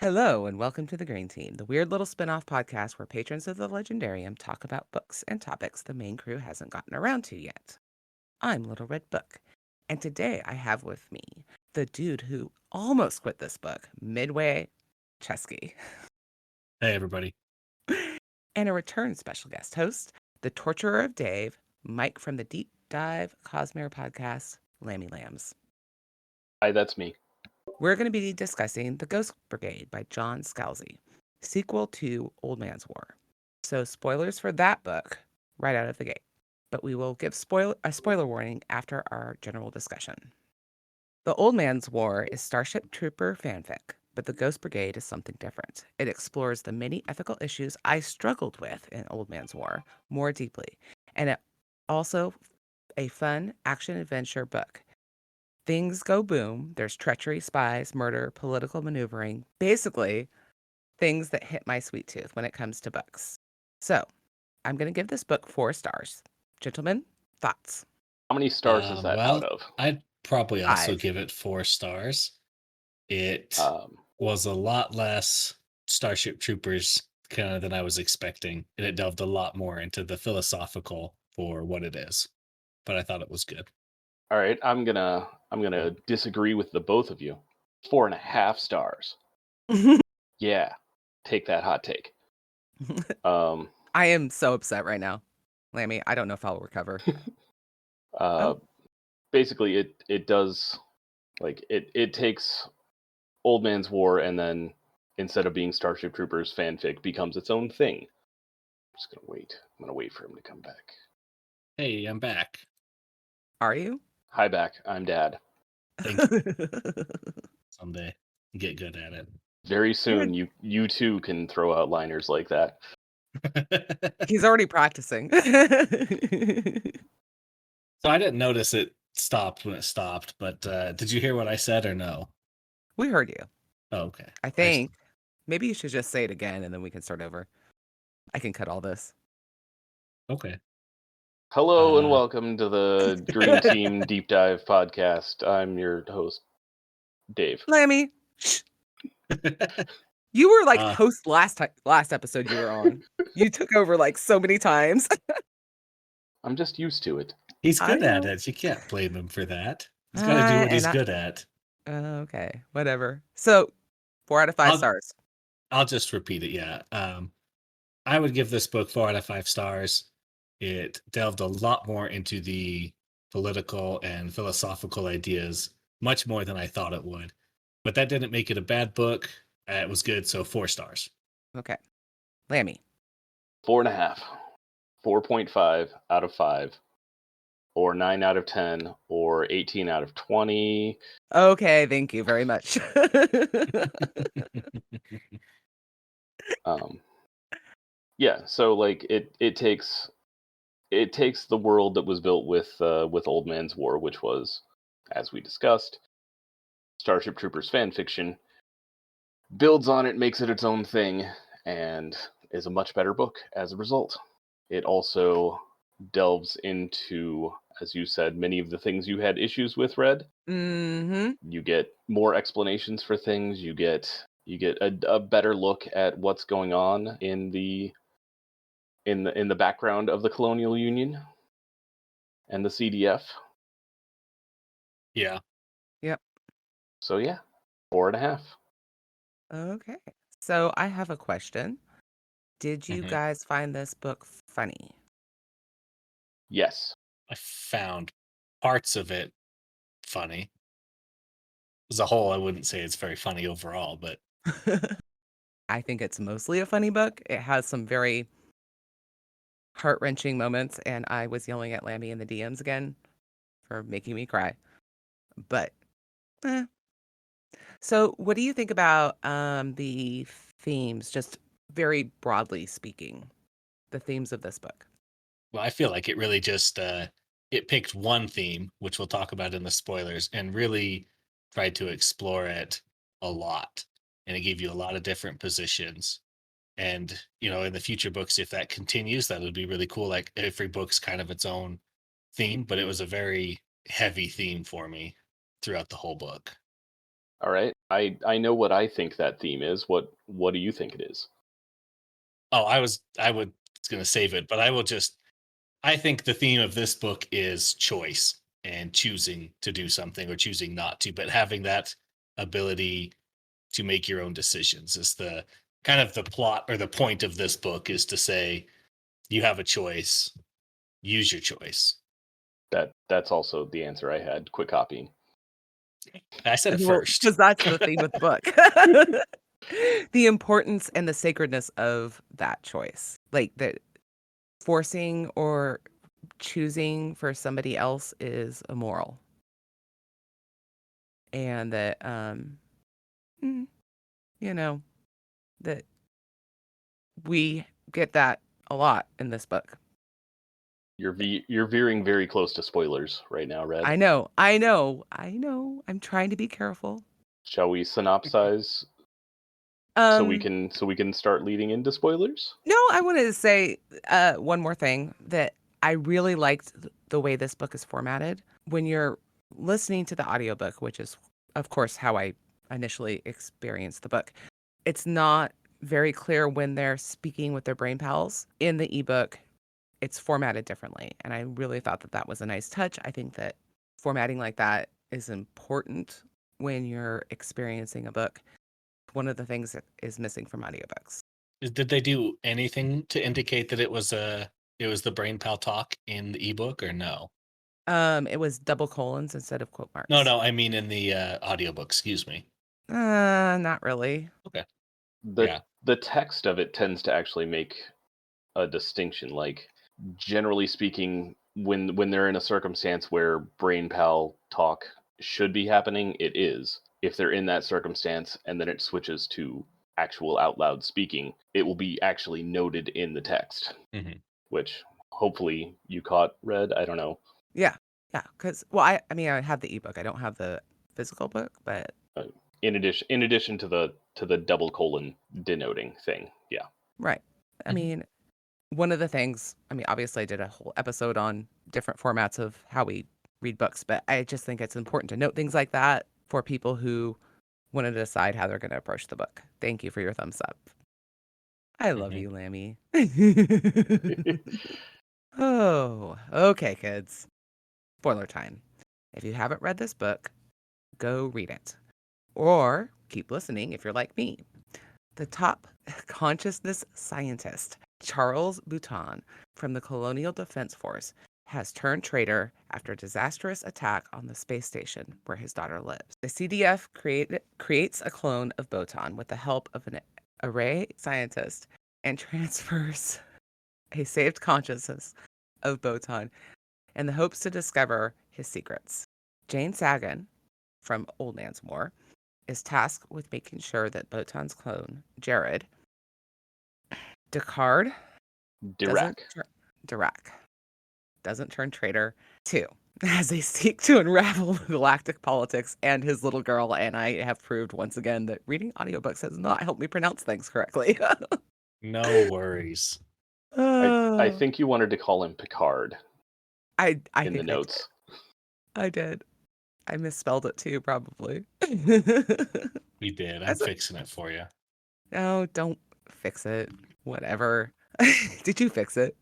Hello, and welcome to the Green Team, the weird little spin off podcast where patrons of the Legendarium talk about books and topics the main crew hasn't gotten around to yet. I'm Little Red Book, and today I have with me the dude who almost quit this book midway, Chesky, Hey, everybody. and a return special guest host, the torturer of Dave, Mike from the Deep Dive Cosmere podcast, Lammy Lams. Hi, that's me. We're going to be discussing The Ghost Brigade by John Scalzi, sequel to Old Man's War. So, spoilers for that book right out of the gate. But we will give a spoiler warning after our general discussion. The Old Man's War is Starship Trooper fanfic, but The Ghost Brigade is something different. It explores the many ethical issues I struggled with in Old Man's War more deeply, and it also a fun action-adventure book. Things go boom. There's treachery, spies, murder, political maneuvering. Basically, things that hit my sweet tooth when it comes to books. So, I'm going to give this book 4 stars. Gentlemen, thoughts? How many stars is that out of? I'd probably also 5. give it 4 stars. It Um, was a lot less Starship Troopers kind of than I was expecting, and it delved a lot more into the philosophical for what it is. But I thought it was good. all right, I'm gonna disagree with the both of you. 4.5 stars. Yeah, take that hot take. Um, I am so upset right now. Lammy, I don't know if I'll recover. Basically, it does it takes Old Man's War and then instead of being Starship Troopers fanfic becomes its own thing. I'm just gonna wait. I'm gonna wait for him to come back. Hey, I'm back. Are you? Hi, back. I'm Dad. Thank you. Someday get good at it. Very soon, you too can throw out liners like that. He's already practicing. So I didn't notice it stopped when it stopped, but did you hear what I said or no? We heard you. Oh, okay. I think maybe you should just say it again and then we can start over. I can cut all this. Okay. Hello and welcome to the Dream Team Deep Dive podcast. I'm your host, Dave. Lammy, you were like host last episode you were on. You took over like so many times. I'm just used to it. He's good at it. You can't blame him for that. He's got to do what he's good at. Okay, whatever. So, 4 out of 5 stars. I'll just repeat it. Yeah. I would give this book 4 out of 5 stars. It delved a lot more into the political and philosophical ideas, much more than I thought it would. But that didn't make it a bad book. It was good, so 4 stars. Okay. Lammy. 4.5. 4.5 out of 5. Or 9 out of 10. Or 18 out of 20. Okay, thank you very much. Yeah, so like it takes the world that was built with Old Man's War, which was, as we discussed, Starship Troopers fan fiction, builds on it, makes it its own thing, and is a much better book as a result. It also delves into, as you said, many of the things you had issues with, Red. Mm-hmm. You get more explanations for things. You get a better look at what's going on in the background of the Colonial Union and the CDF. Yeah. Yep. So yeah, 4.5. Okay. So I have a question. Did you guys find this book funny? Yes. I found parts of it funny. As a whole, I wouldn't say it's very funny overall, but I think it's mostly a funny book. It has some very heart-wrenching moments, and I was yelling at Lammy in the DMs again for making me cry. But, So what do you think about the themes, just very broadly speaking, the themes of this book? well, I feel like it really just it picked one theme, which we'll talk about in the spoilers, and really tried to explore it a lot. And it gave you a lot of different positions. And, in the future books, if that continues, that would be really cool. Like every book's kind of its own theme, but it was a very heavy theme for me throughout the whole book. All right. I know what I think that theme is. What do you think it is? Oh, I was going to save it, but I think the theme of this book is choice and choosing to do something or choosing not to, but having that ability to make your own decisions is the kind of the plot or the point of this book, is to say you have a choice, use your choice. That's also the answer I had. Quit copying. I said it Well, first. because that's the theme of the book. The importance and the sacredness of that choice. Like that forcing or choosing for somebody else is immoral. And that mm, you know, that we get that a lot in this book. You're veering very close to spoilers right now, Red. I know. I'm trying to be careful. Shall we synopsize so we can start leading into spoilers? No, I wanted to say one more thing, that I really liked the way this book is formatted. When you're listening to the audiobook, which is, of course, how I initially experienced the book, it's not very clear when they're speaking with their brain pals. In the ebook, it's formatted differently. And I really thought that that was a nice touch. I think that formatting like that is important when you're experiencing a book. One of the things that is missing from audiobooks. Did they do anything to indicate that it was the brain pal talk in the ebook, or no? It was double colons instead of quote marks. No, I mean in the audiobook, excuse me. Not really. Okay. The text of it tends to actually make a distinction. Like, generally speaking, when they're in a circumstance where brain pal talk should be happening, it is. If they're in that circumstance and then it switches to actual out loud speaking, it will be actually noted in the text, which hopefully you caught, Red. I don't know. Yeah. Because I mean, I have the ebook. I don't have the physical book, but in addition to the double colon denoting thing, yeah. Right. I mean, one of the things. I mean, obviously, I did a whole episode on different formats of how we read books, but I just think it's important to note things like that for people who want to decide how they're going to approach the book. Thank you for your thumbs up. I love you, Lammy. Oh, okay, kids. Spoiler time. If you haven't read this book, go read it. Or keep listening if you're like me. The top consciousness scientist, Charles Bouton, from the Colonial Defense Force, has turned traitor after a disastrous attack on the space station where his daughter lives. The CDF creates a clone of Bouton with the help of an array scientist and transfers a saved consciousness of Bouton in the hopes to discover his secrets. Jane Sagan, from Old Man's War, is tasked with making sure that Bouton's clone, Jared, Dirac, doesn't turn traitor too, as they seek to unravel galactic politics and his little girl. And I have proved once again that reading audiobooks has not helped me pronounce things correctly. No worries. I think you wanted to call him Picard. I in think the notes. I did. I misspelled it too, probably. We did. I'm fixing it for you. No, don't fix it. Whatever. Did you fix it?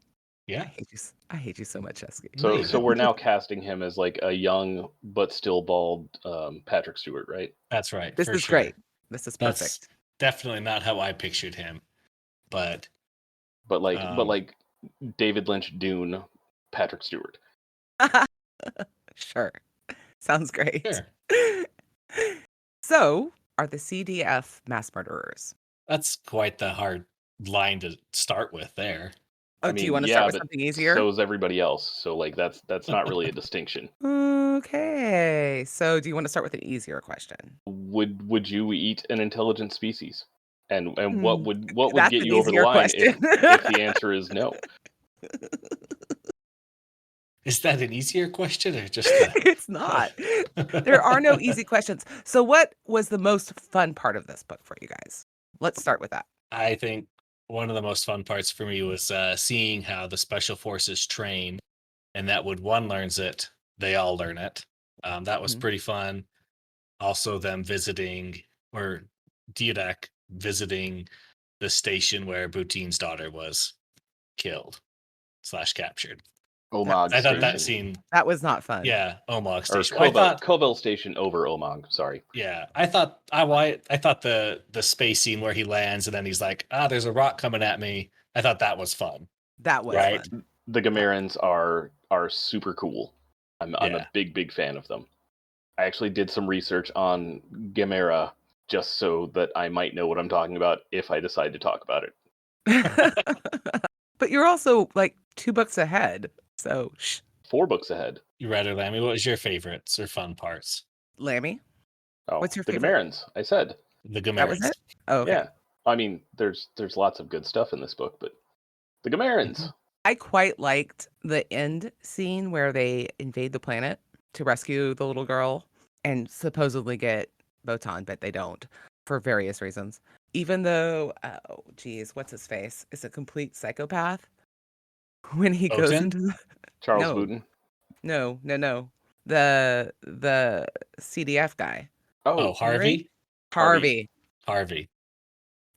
Yeah. I hate you so much, Ceskykure. So we're now casting him as like a young but still bald Patrick Stewart, right? That's right. This is great. This is perfect. That's definitely not how I pictured him, but like David Lynch Dune Patrick Stewart. Sure. Sounds great. Sure. So, are the CDF mass murderers? That's quite the hard line to start with there. Oh, do you want to start with something easier? So is everybody else. So like that's not really a distinction. Okay. So do you want to start with an easier question? Would you eat an intelligent species? And what would That's get an you over the easier line question. if the answer is no? Is that an easier question or just It's not. There are no easy questions. So what was the most fun part of this book for you guys? Let's start with that. I think one of the most fun parts for me was seeing how the special forces train, and that when one learns it, they all learn it. That was pretty fun. also them visiting, or Diadak visiting the station where Boutine's daughter was killed / captured. Omag I thought that Station. scene, That was not fun. yeah, Omag Or station. I thought, Kovel Station over Omag, sorry. yeah, I thought the space scene where he lands and then he's like, there's a rock coming at me. I thought that was fun. That was Right. fun. The Gamerans are super cool. I'm Yeah. a big fan of them. I actually did some research on Gamera just so that I might know what I'm talking about if I decide to talk about it. But you're also like 2 books ahead. So, 4 books ahead. You read it, Lammy. What was your favorites or fun parts? Lammy, Oh, what's your the favorite? Gamerans, I said. The That was Gamerans. it? Oh, okay. Yeah. I mean, there's lots of good stuff in this book, but the Gamerans. I quite liked the end scene where they invade the planet to rescue the little girl and supposedly get Botan, but they don't for various reasons. Even though, oh, geez, what's his face? Is a complete psychopath when he goes Botan? into the... Charles No. Wooten. No. The CDF guy. Oh, Henry? Harvey. Harvey.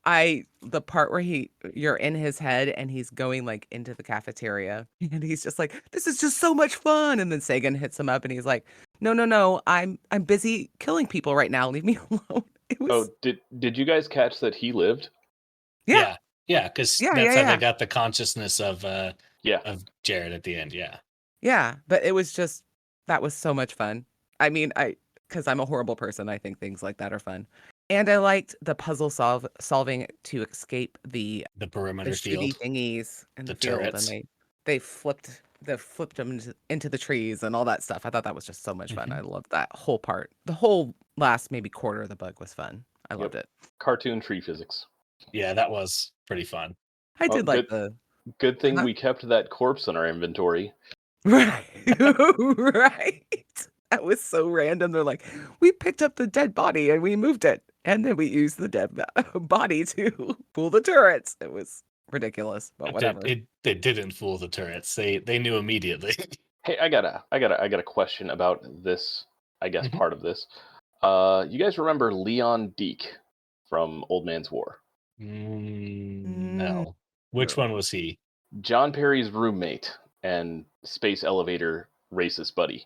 Harvey. The part where you're in his head and he's going like into the cafeteria and he's just like, this is just so much fun. And then Sagan hits him up and he's like, no, I'm busy killing people right now. Leave me alone. It was, Did you guys catch that he lived? yeah, Yeah, because Yeah, that's yeah, how they yeah. got the consciousness of Yeah. Jared at the end. Yeah. yeah. But it was just, that was so much fun. I mean, because I'm a horrible person, I think things like that are fun. And I liked the puzzle solving to escape the perimeter shooty field. thingies in The the field, turrets. and they flipped them into the trees and all that stuff. I thought that was just so much fun. I loved that whole part. The whole last maybe quarter of the book was fun. I loved it. Cartoon tree physics. Yeah, that was pretty fun. I did like Good thing Huh? we kept that corpse in our inventory. right, right. That was so random. They're like, we picked up the dead body and we moved it, and then we used the dead body to fool the turrets. It was ridiculous, but whatever. They didn't fool the turrets. They knew immediately. Hey, I got a question about this. I guess Mhm. part of this. You guys remember Leon Deek from Old Man's War? No. Which No. one was he? John Perry's roommate and space elevator racist buddy.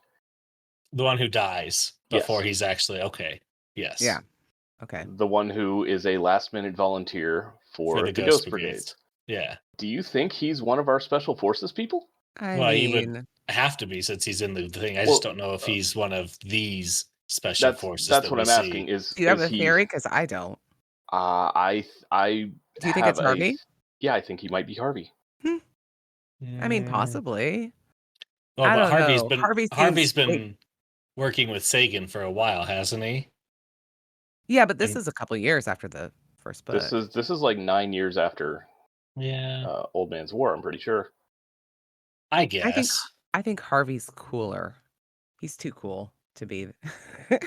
The one who dies before Yes. he's actually okay. Yes. Yeah. Okay. The one who is a last-minute volunteer for the Ghost Brigades. Yeah. Do you think he's one of our special forces people? Well, he would have to be since he's in the thing. I just don't know if he's one of these special forces. That's what I'm asking. Is do you have a he, theory? Because I don't. I Do you think it's Harvey? Yeah, I think he might be Harvey. I mean, possibly. Well, I but don't know. Harvey's been working with Sagan for a while, hasn't he? Yeah, but this is a couple years after the first book. This is like 9 years after Yeah. Old Man's War, I'm pretty sure. I guess. I think Harvey's cooler. He's too cool to be.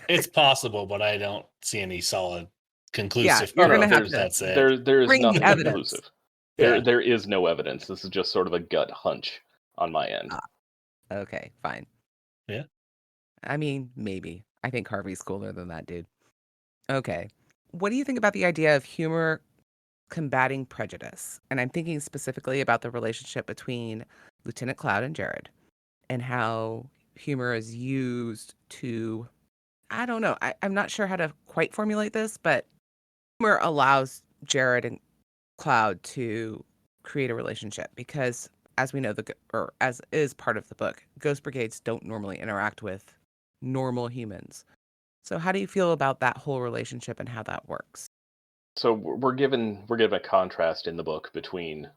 It's possible, but I don't see any solid conclusive. you're gonna have to. That's it. There is Bring the nothing evidence. conclusive. Yeah. There is no evidence. This is just sort of a gut hunch on my end. Okay, fine. Yeah. I mean, maybe. I think Harvey's cooler than that dude. Okay. What do you think about the idea of humor combating prejudice? And I'm thinking specifically about the relationship between Lieutenant Cloud and Jared and how humor is used to, I don't know. I'm not sure how to quite formulate this, but humor allows Jared and Cloud to create a relationship because, as we know, or as is part of the book, Ghost Brigades don't normally interact with normal humans. So how do you feel about that whole relationship and how that works? So we're given a contrast in the book between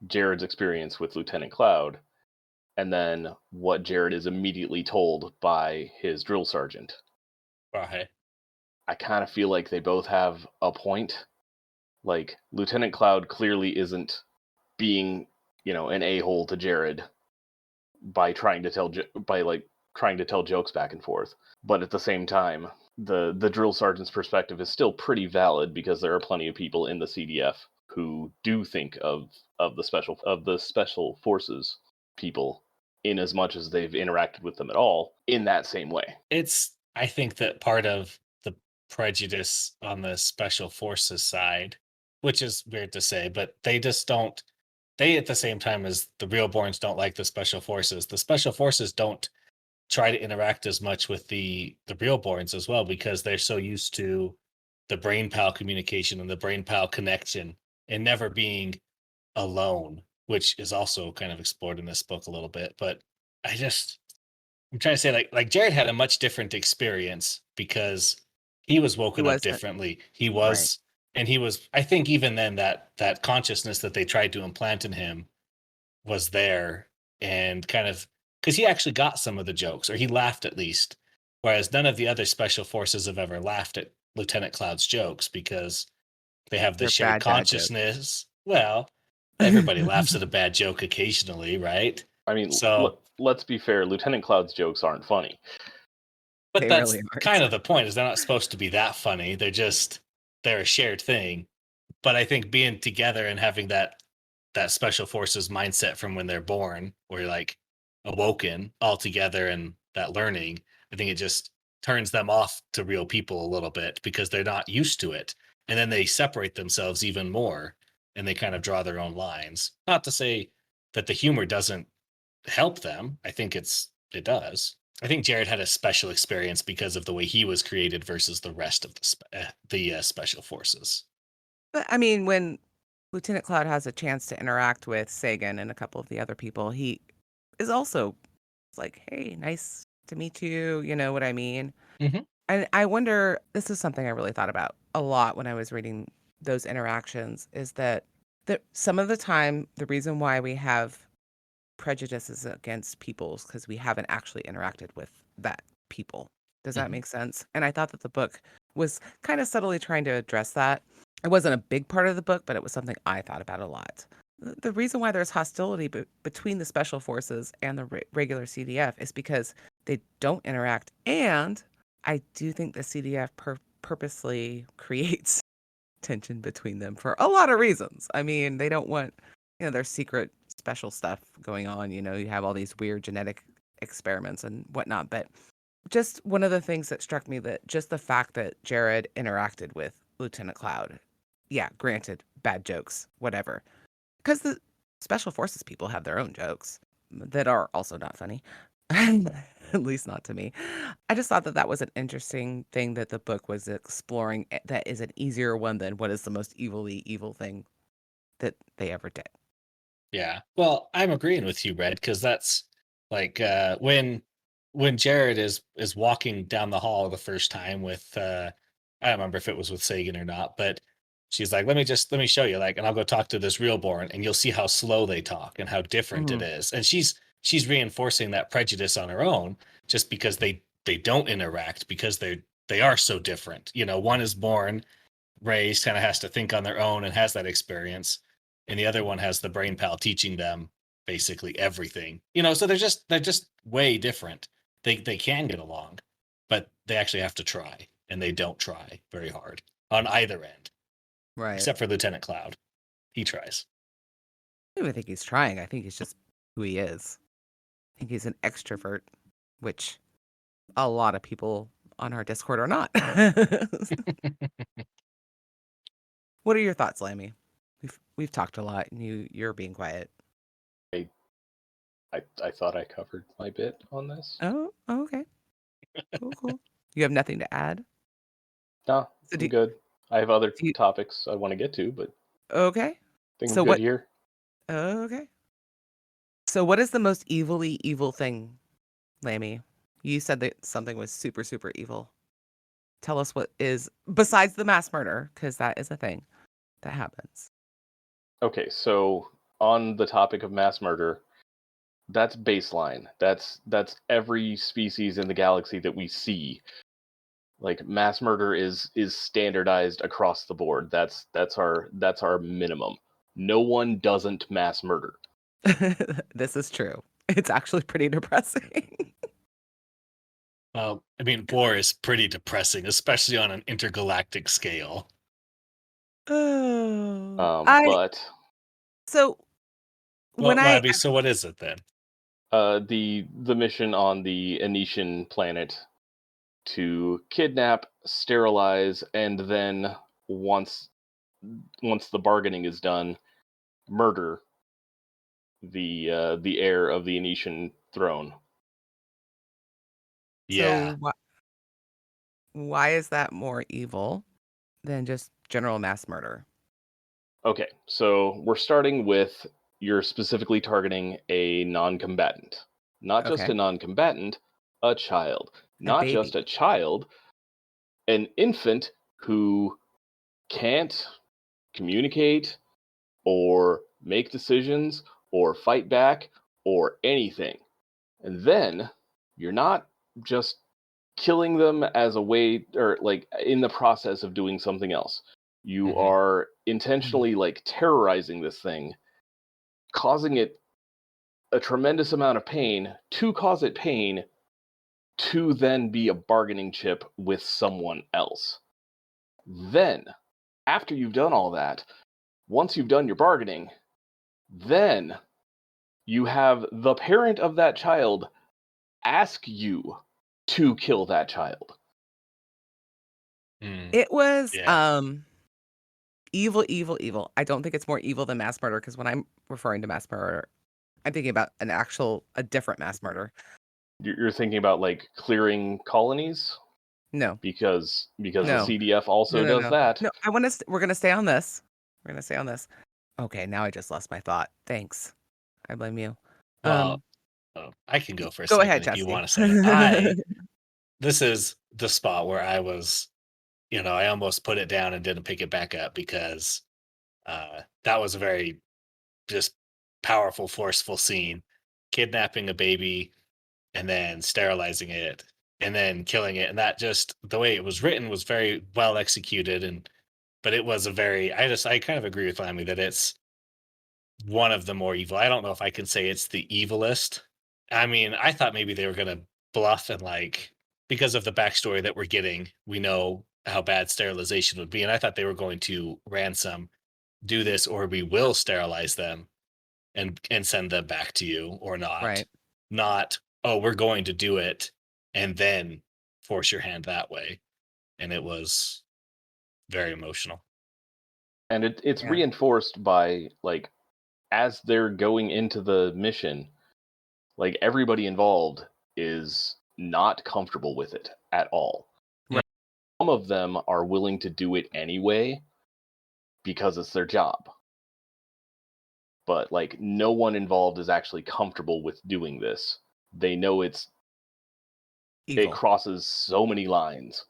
Jared's experience with Lieutenant Cloud and then what Jared is immediately told by his drill sergeant. Right. I kind of feel like they both have a point. Like Lieutenant Cloud clearly isn't being, an a-hole to Jared by trying to tell jokes back and forth. But at the same time, the drill sergeant's perspective is still pretty valid because there are plenty of people in the CDF who do think of the special forces people in as much as they've interacted with them at all in that same way. I think that part of prejudice on the special forces side, which is weird to say, but they just don't. They, at the same time as the Realborns, don't like the special forces. The special forces don't try to interact as much with the Realborns as well because they're so used to the brain pal communication and the brain pal connection and never being alone, which is also kind of explored in this book a little bit. But I just I'm trying to say like Jared had a much different experience because he was He woken up wasn't differently. He right. was and he was I think even then that consciousness that they tried to implant in him was there and kind of because he actually got some of the jokes or he laughed at least. Whereas none of the other special forces have ever laughed at Lieutenant Cloud's jokes because they have this They're shared bad dad jokes. consciousness. Well, everybody laughs at a bad joke occasionally, right? I mean, So, let's be fair. Lieutenant Cloud's jokes aren't funny. but They really that's kind aren't. of the point is they're not supposed to be that funny. They're a shared thing. But I think being together and having that special forces mindset from when they're born, where you're like awoken all together and that learning, I think it just turns them off to real people a little bit because they're not used to it. And then they separate themselves even more and they kind of draw their own lines. Not to say that the humor doesn't help them. I think it does. I think Jared had a special experience because of the way he was created versus the rest of the special forces. But I mean, when Lieutenant Cloud has a chance to interact with Sagan and a couple of the other people, he is also like, "Hey, nice to meet you." You know what I mean? Hmm. And I wonder, this is something I really thought about a lot when I was reading those interactions, is that some of the time the reason why we have prejudices against people is because we haven't actually interacted with that people. Does that Hmm. make sense? And I thought that the book was kind of subtly trying to address that. It wasn't a big part of the book, but it was something I thought about a lot. The reason why there's hostility between the special forces and the regular CDF is because they don't interact. And I do think the CDF purposely creates tension between them for a lot of reasons. I mean, they don't want, their secret special stuff going on. You have all these weird genetic experiments and whatnot. But just one of the things that struck me, that just the fact that Jared interacted with Lieutenant Cloud, yeah, granted, bad jokes, whatever. Because the special forces people have their own jokes that are also not funny. At least not to me. I just thought that that was an interesting thing that the book was exploring, that is an easier one than what is the most evilly evil thing that they ever did. Yeah. Well, I'm agreeing with you, Red, because that's like when Jared is walking down the hall the first time with I don't remember if it was with Sagan or not, but she's like, let me show you, like, and I'll go talk to this realborn and you'll see how slow they talk and how different it Mhm. is. And she's reinforcing that prejudice on her own just because they don't interact because they are so different. One is born raised, kind of has to think on their own and has that experience, and the other one has the brain pal teaching them basically everything. So they're just way different. They can get along, but they actually have to try, and they don't try very hard on either end, Right. except for Lieutenant Cloud. He tries. I don't even think he's trying. I think he's just who he is. I think he's an extrovert, which a lot of people on our Discord are not. What are your thoughts, Lammy? We've talked a lot, and you're being quiet. I I thought I covered my bit on this. Oh, okay, cool. You have nothing to add. No, So I'm good. I have other do you, topics I want to get to, but I okay. think I'm So good what? here. Okay. So what is the most evilly evil thing, Lammy? You said that something was super super evil. Tell us what is, besides the mass murder, because that is a thing that happens. Okay, so on the topic of mass murder, that's baseline. That's every species in the galaxy that we see. Like mass murder is standardized across the board. That's our minimum. No one doesn't mass murder. This is true. It's actually pretty depressing. Well, I mean, war is pretty depressing, especially on an intergalactic scale. Oh, But so when Well, Labby, so what is it then? the mission on the Anetian planet to kidnap, sterilize, and then once the bargaining is done, murder the heir of the Anetian throne. Yeah. So why is that more evil than just general mass murder? Okay, so we're starting with you're specifically targeting a non-combatant. Not just Okay. a non-combatant, a child. A Not just baby. a child, an infant who can't communicate or make decisions or fight back or anything. And then you're not just killing them as a way or like in the process of doing something else. You Mhm. are intentionally like terrorizing this thing, causing it a tremendous amount of pain to cause it pain to then be a bargaining chip with someone else. Then, after you've done all that, once you've done your bargaining, then you have the parent of that child ask you to kill that child. Mm. It was Yeah. evil, evil, evil. I don't think it's more evil than mass murder because when I'm referring to mass murder, I'm thinking about a different mass murder. You're thinking about like clearing colonies No, because the no, CDF also no, does that. no. We're gonna stay on this. We're gonna stay on this. Okay, now I just lost my thought. Thanks. I blame you. Well, I can go for a Go ahead, second if you Chesky. want to say. This is the spot where I was, I almost put it down and didn't pick it back up because that was a very just powerful, forceful scene. Kidnapping a baby and then sterilizing it and then killing it. And that just the way it was written was very well executed. But it was I kind of agree with Lammy that it's one of the more evil. I don't know if I can say it's the evilest. I mean, I thought maybe they were going to bluff and because of the backstory that we're getting, we know how bad sterilization would be. And I thought they were going to ransom, do this, or we will sterilize them and send them back to you or not. Right. Not, oh, we're going to do it and then force your hand that way. And it was very emotional. And it's Yeah. reinforced by like as they're going into the mission, like everybody involved is not comfortable with it at all. Right. Some of them are willing to do it anyway because it's their job. But like no one involved is actually comfortable with doing this. They know it Evil. crosses so many lines.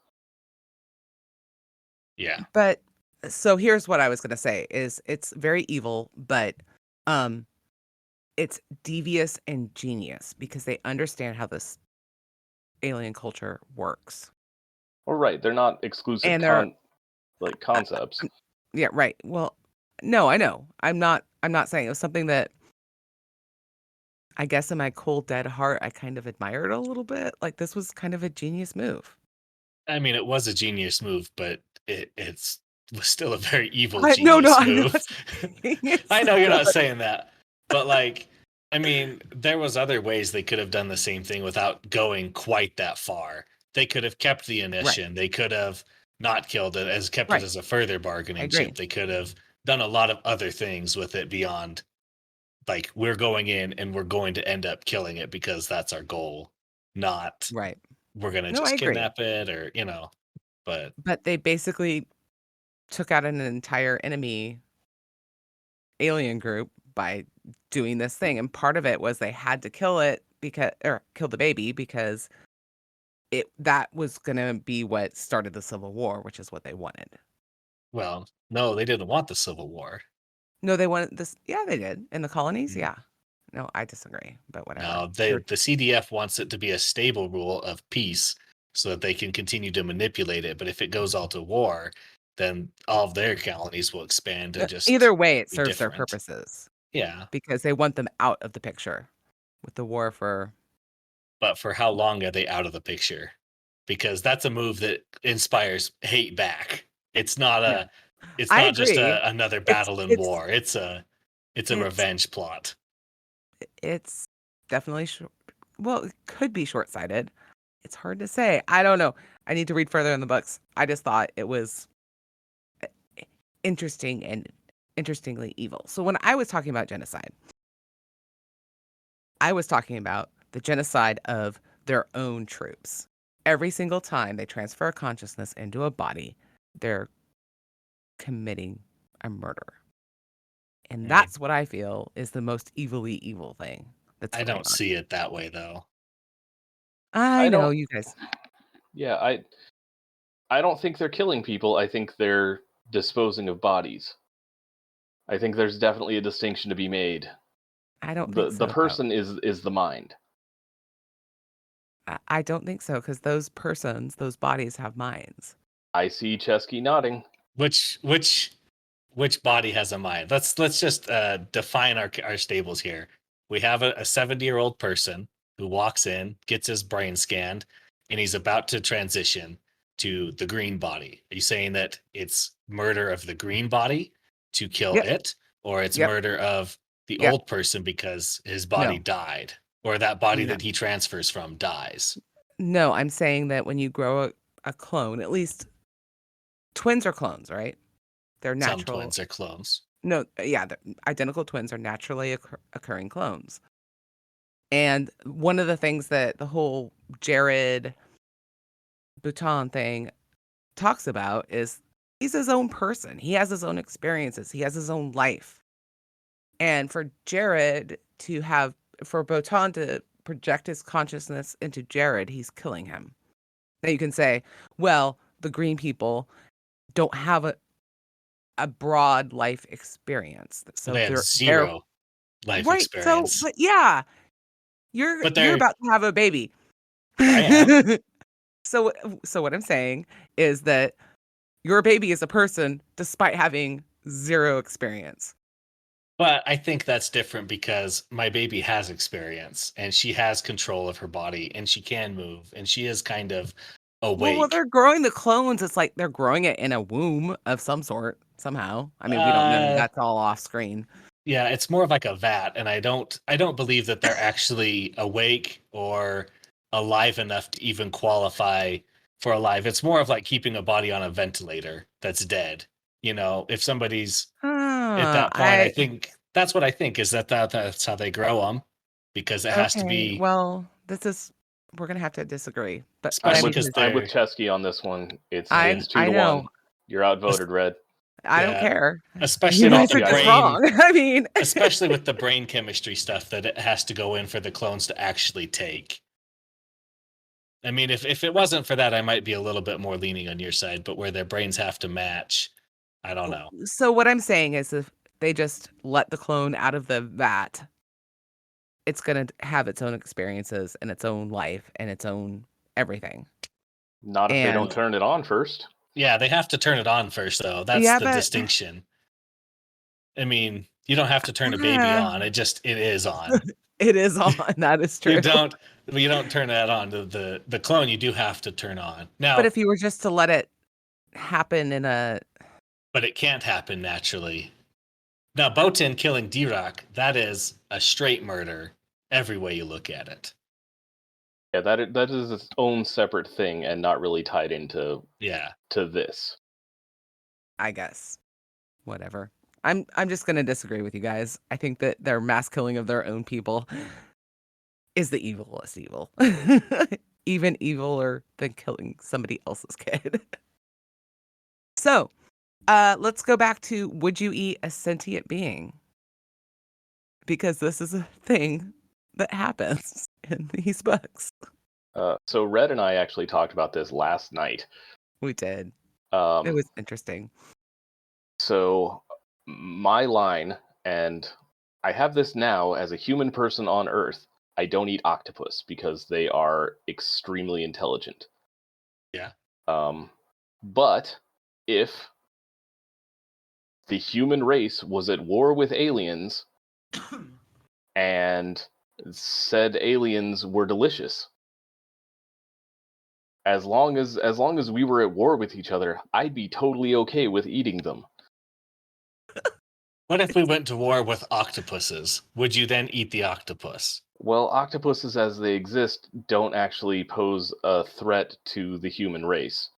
Yeah. But so here's what I was gonna say is it's very evil, but it's devious and genius because they understand how this alien culture works. All right, they're not exclusive And they're concepts. yeah, right. Well, no, I know. I'm not saying it was something that I guess in my cold dead heart I kind of admired a little bit. Like this was kind of a genius move. I mean, it was a genius move, but it's was still a very evil No, genius I'm not move. saying it's I know you're not good. saying that, but I mean, there was other ways they could have done the same thing without going quite that far. They could have kept the Right, Initian. They could have not killed it, kept it right. as a further I bargaining chip. agree. They could have done a lot of other things with it beyond we're going in and we're going to end up killing it because that's our goal, not Right. we're gonna No, I just agree. kidnap it or but But they basically took out an entire enemy alien group by doing this thing. And part of it was they had to kill it or kill the baby because that was gonna be what started the Civil War, which is what they wanted. well, no, they didn't want the Civil War. No, they wanted this. Yeah, they did in the colonies. Mm. Yeah. No, I disagree, but whatever. No, the CDF wants it to be a stable rule of peace so that they can continue to manipulate it. But if it goes all to war, then all of their colonies will expand and just Either way, it be serves their different. purposes Yeah. because they want them out of the picture with the war for. But for how long are they out of the picture? Because that's a move that inspires hate back. It's not Yeah, it's I not just agree. another It's battle in it's war. It's a it's revenge plot. it's definitely short. Well, it could be short-sighted. It's hard to say. I don't know. I need to read further in the books. I just thought it was interesting and interestingly evil. So when I was talking about genocide, I was talking about the genocide of their own troops. Every single time they transfer a consciousness into a body, they're committing a murder. And that's what I feel is the most evilly evil thing that's I going don't on. see it that way, though. I know don't- you guys. Yeah, I don't think they're killing people. I think they're disposing of bodies. I think there's definitely a distinction to be made. I don't The think so. the person is the mind. I don't think so because those bodies have minds. I see Chesky nodding. Which body has a mind? Let's just define our stables here. We have a 70-year-old person who walks in, gets his brain scanned, and he's about to transition to the green body. Are you saying that it's murder of the green body to kill Yep. it, or it's Yep. murder of the Yep. old person because his body No. died, or that body No. that he transfers from dies? No, I'm saying that when you grow a clone, at least twins are clones, right? They're Some natural. twins are clones. No, yeah, the identical twins are naturally occurring clones. And one of the things that the whole Jared Bouton thing talks about is he's his own person. He has his own experiences. He has his own life. And for Bouton to project his consciousness into Jared, he's killing him. Now you can say, well, the green people don't have a broad life experience. So They have they're zero life right. So, experience. but yeah, you're about to have a baby. I am. So what I'm saying is that your baby is a person despite having zero experience. But I think that's different because my baby has experience and she has control of her body and she can move and she is kind of Well, awake. they're growing the clones. It's like they're growing it in a womb of some sort somehow. I mean, we don't know. That's all off screen. Yeah, it's more of like a vat, and I don't believe that they're actually awake or alive enough to even qualify for alive. It's more of like keeping a body on a ventilator that's dead. You know, if somebody's at that point, I think that's what I think is that's how they grow them, because it has to be. Well, we're gonna have to disagree. But Especially because I'm with Chesky on this one. It's 2 I to know. 1. You're outvoted, Red. I don't care. Especially You with guys the are just brain. wrong. I mean, especially with the brain chemistry stuff that it has to go in for the clones to actually take. I mean, if it wasn't for that, I might be a little bit more leaning on your side, but where their brains have to match, I don't know. So what I'm saying is if they just let the clone out of the vat, it's going to have its own experiences and its own life and its own everything. Not if they don't turn it on first. Yeah, they have to turn it on first, though. That's the distinction. I mean, you don't have to turn a baby on. It is on. It is on. That is true. You don't turn that on. The clone you do have to turn on. Now, but if you were just to let it happen but it can't happen naturally. Now, Botan killing D-Rock, that is a straight murder every way you look at it. Yeah, that is its own separate thing and not really tied into to this. I guess. Whatever. I'm just gonna disagree with you guys. I think that their mass killing of their own people is the evilest evil. Even eviler than killing somebody else's kid. So, let's go back to would you eat a sentient being? Because this is a thing that happens in these books. So Red and I actually talked about this last night. We did. It was interesting. So my line, and I have this now as a human person on Earth, I don't eat octopus because they are extremely intelligent. Yeah. But if the human race was at war with aliens and said aliens were delicious, as long as we were at war with each other, I'd be totally okay with eating them. What if we went to war with octopuses? Would you then eat the octopus? Well, octopuses as they exist don't actually pose a threat to the human race.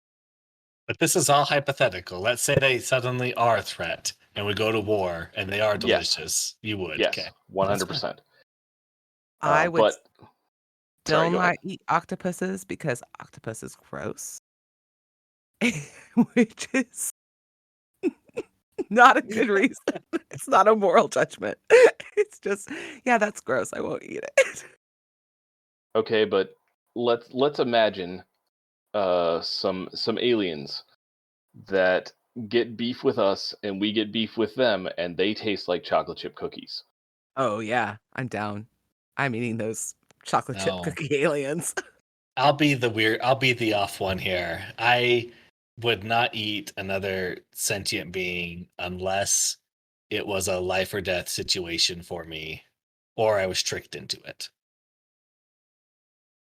But this is all hypothetical. Let's say they suddenly are a threat and we go to war and they are Yes. delicious. You would. Yes, Okay. 100%. I would But still sorry, go ahead. not eat octopuses because octopus is gross, which is not a good reason. It's not a moral judgment. It's just, yeah, that's gross. I won't eat it. Okay, but let's imagine some aliens that get beef with us and we get beef with them and they taste like chocolate chip cookies. Oh yeah, I'm down. I'm eating those chocolate chip No. cookie aliens. I'll be the off one here. I would not eat another sentient being unless it was a life or death situation for me or I was tricked into it.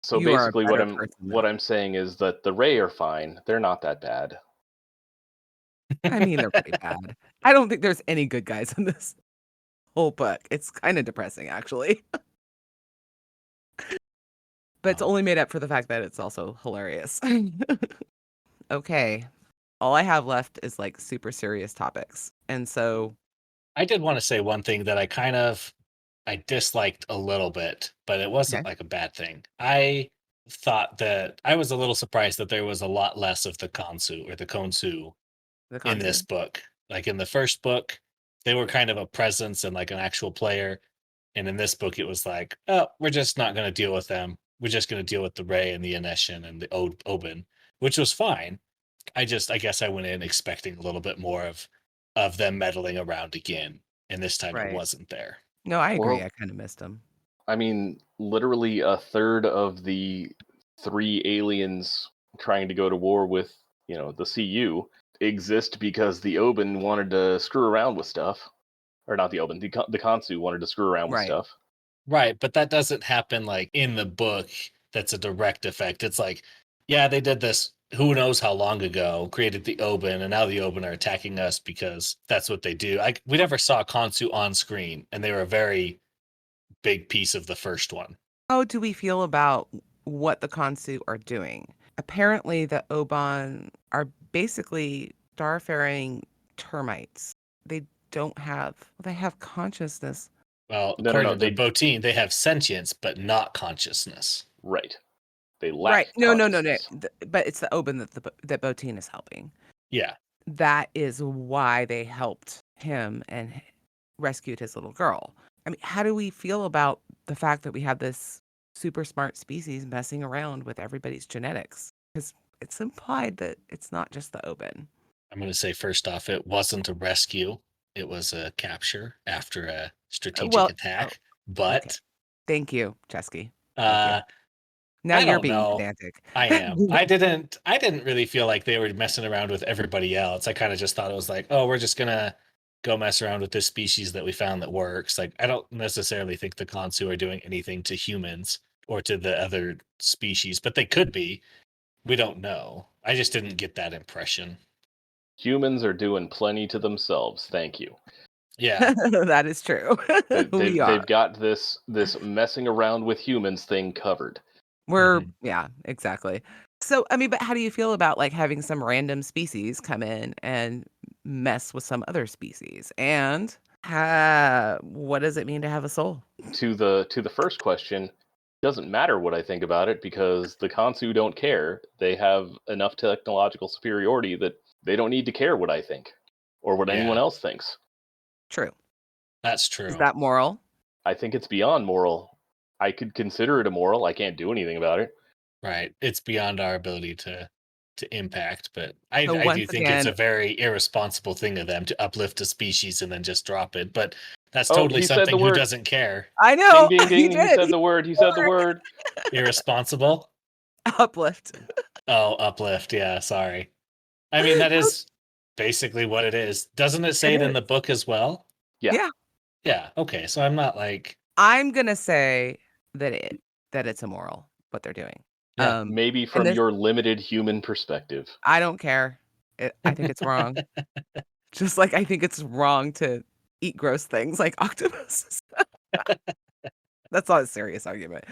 So You are a basically better person, what though. I'm saying is that the Ray are fine. They're not that bad. I mean, they're pretty bad. I don't think there's any good guys in this whole book. It's kind of depressing, actually. But it's Oh. only made up for the fact that it's also hilarious. Okay. All I have left is like super serious topics. And so, I did want to say one thing that I disliked a little bit, but it wasn't okay, like a bad thing. I thought that I was a little surprised that there was a lot less of the Konsu or the Konsu the in this Kanzu. book. Like in the first book, they were kind of a presence and like an actual player. And in this book, it was like, oh, we're just not going to deal with them. We're just going to deal with the Ray and the Ineshin and the Oben, which was fine. I guess I went in expecting a little bit more of them meddling around again, and this time it Right. wasn't there. No, I agree. Well, I kind of missed them. I mean, literally a third of the 3 aliens trying to go to war with, the CU exist because the Oben wanted to screw around with stuff. Or not the Oben, the Kansu wanted to screw around with Right. stuff. Right, but that doesn't happen like in the book. That's a direct effect. It's like, yeah, they did this who knows how long ago, created the Oben, and now the Oben are attacking us because that's what they do. We never saw Konsu on screen, and they were a very big piece of the first one. How do we feel about what the Kansu are doing? Apparently, the Oban are basically starfaring termites. They they have consciousness. Well, No, according no. to the Botine, they have sentience but not consciousness. Right. They Right. lack No. consciousness. But it's the Oban that Botine is helping. Yeah. That is why they helped him and rescued his little girl. I mean, how do we feel about the fact that we have this super smart species messing around with everybody's genetics? Because it's implied that it's not just the Oban. I'm going to say first off, it wasn't a rescue. It was a capture after a strategic Well, oh, attack. okay. But Thank you, Chesky. Thank you. uh, Now I you're don't being know. pedantic. I am. I didn't really feel like they were messing around with everybody else. I kind of just thought it was like, oh, we're just gonna go mess around with this species that we found that works. Like I don't necessarily think the Konsu are doing anything to humans or to the other species, but they could be. We don't know. I just didn't get that impression. Humans are doing plenty to themselves. Thank you. Yeah. That is true. We They've are. got this messing around with humans thing covered. Mhm. Yeah, exactly. So, I mean, but how do you feel about like having some random species come in and mess with some other species? And what does it mean to have a soul? To the first question, doesn't matter what I think about it because the Kansu don't care. They have enough technological superiority that they don't need to care what I think or what anyone Yeah, else thinks. True. that's Is true. that moral? I think it's beyond moral. I could consider it immoral. I can't do anything about it. Right. It's beyond our ability to impact, but So I do once think it's again, a very irresponsible thing of them to uplift a species and then just drop it. But that's Oh, totally he said the something who word. doesn't care. I Ding know ding he ding. He did. said the word. He said the word. Irresponsible? Uplift. Oh, uplift. Yeah, sorry. I mean, that is basically what it is. Doesn't it say It it in is. the book as well? Yeah. Yeah. Yeah, okay. So I'm not like, I'm gonna say that it's immoral what they're doing. yeah. Maybe And from this your limited human perspective. I don't care. I think it's wrong. Just like I think it's wrong to eat gross things like octopuses. That's not a serious argument.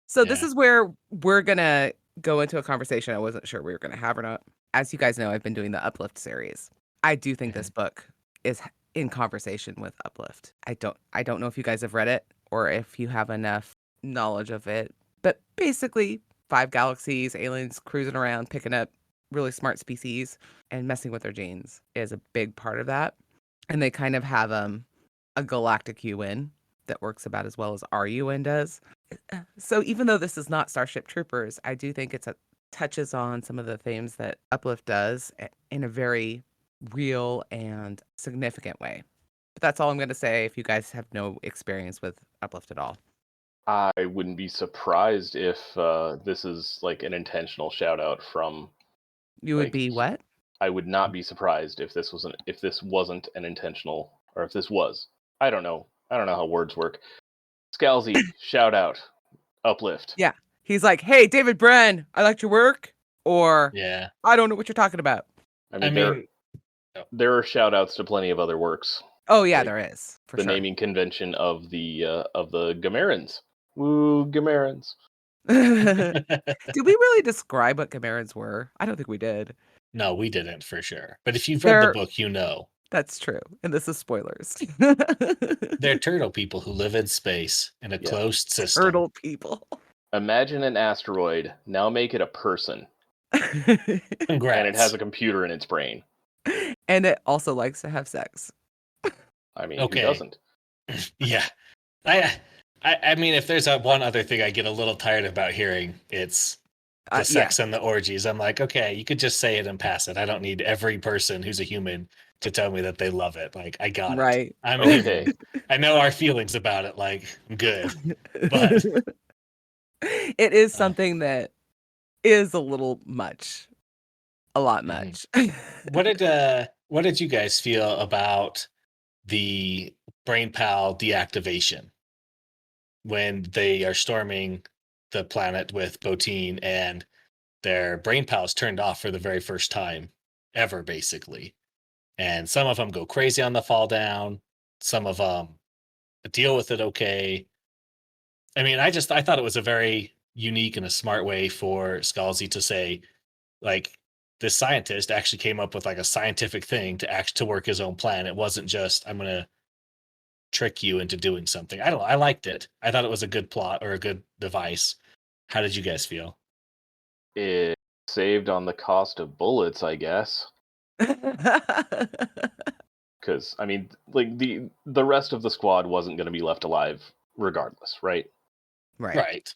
So this Yeah. is where we're gonna go into a conversation I wasn't sure we were gonna have or not. As you guys know, I've been doing the Uplift series. I do think this book is in conversation with Uplift. I don't know if you guys have read it or if you have enough knowledge of it, but basically 5 galaxies, aliens cruising around, picking up really smart species and messing with their genes is a big part of that. And they kind of have a galactic UN that works about as well as our UN does. So even though this is not Starship Troopers, I do think touches on some of the themes that Uplift does in a very real and significant way. But that's all I'm going to say if you guys have no experience with Uplift at all. I wouldn't be surprised if this is like an intentional shout out from. You would Like, be what? I would not be surprised if this wasn't an intentional, or if this was. I don't know. I don't know how words work. Scalzi, shout out, Uplift. Yeah. He's like, hey, David Bren, I liked your work. Or, Yeah. I don't know what you're talking about. I mean, there are shout outs to plenty of other works. Oh, yeah, Like, there is. For the sure. naming convention of the Gamerans. Woo, Gamerans. Did we really describe what Gamerans were? I don't think we did. No, we didn't for sure. But if you've read the book, you know. That's true. And this is spoilers. They're turtle people who live in space in a closed system. Turtle people. Imagine an asteroid. Now make it a person. Congrats. And it has a computer in its brain. And it also likes to have sex. I mean, who doesn't? Yeah. I mean, if there's one other thing I get a little tired about hearing, it's the sex and the orgies. I'm like, okay, you could just say it and pass it. I don't need every person who's a human to tell me that they love it. Like, I got it. I'm okay. I know our feelings about it. Like, I'm good. But it is something that is a little much. A lot much. What did you guys feel about the brain pal deactivation when they are storming the planet with Botine and their brain pals turned off for the very first time ever, basically? And some of them go crazy on the fall down. Some of them deal with it okay. I mean, I thought it was a very unique and a smart way for Scalzi to say, like, this scientist actually came up with like a scientific thing to work his own plan. It wasn't just, I'm going to trick you into doing something. I don't know. I liked it. I thought it was a good plot or a good device. How did you guys feel? It saved on the cost of bullets, I guess. Because, I mean, like, the rest of the squad wasn't going to be left alive regardless, right? Right.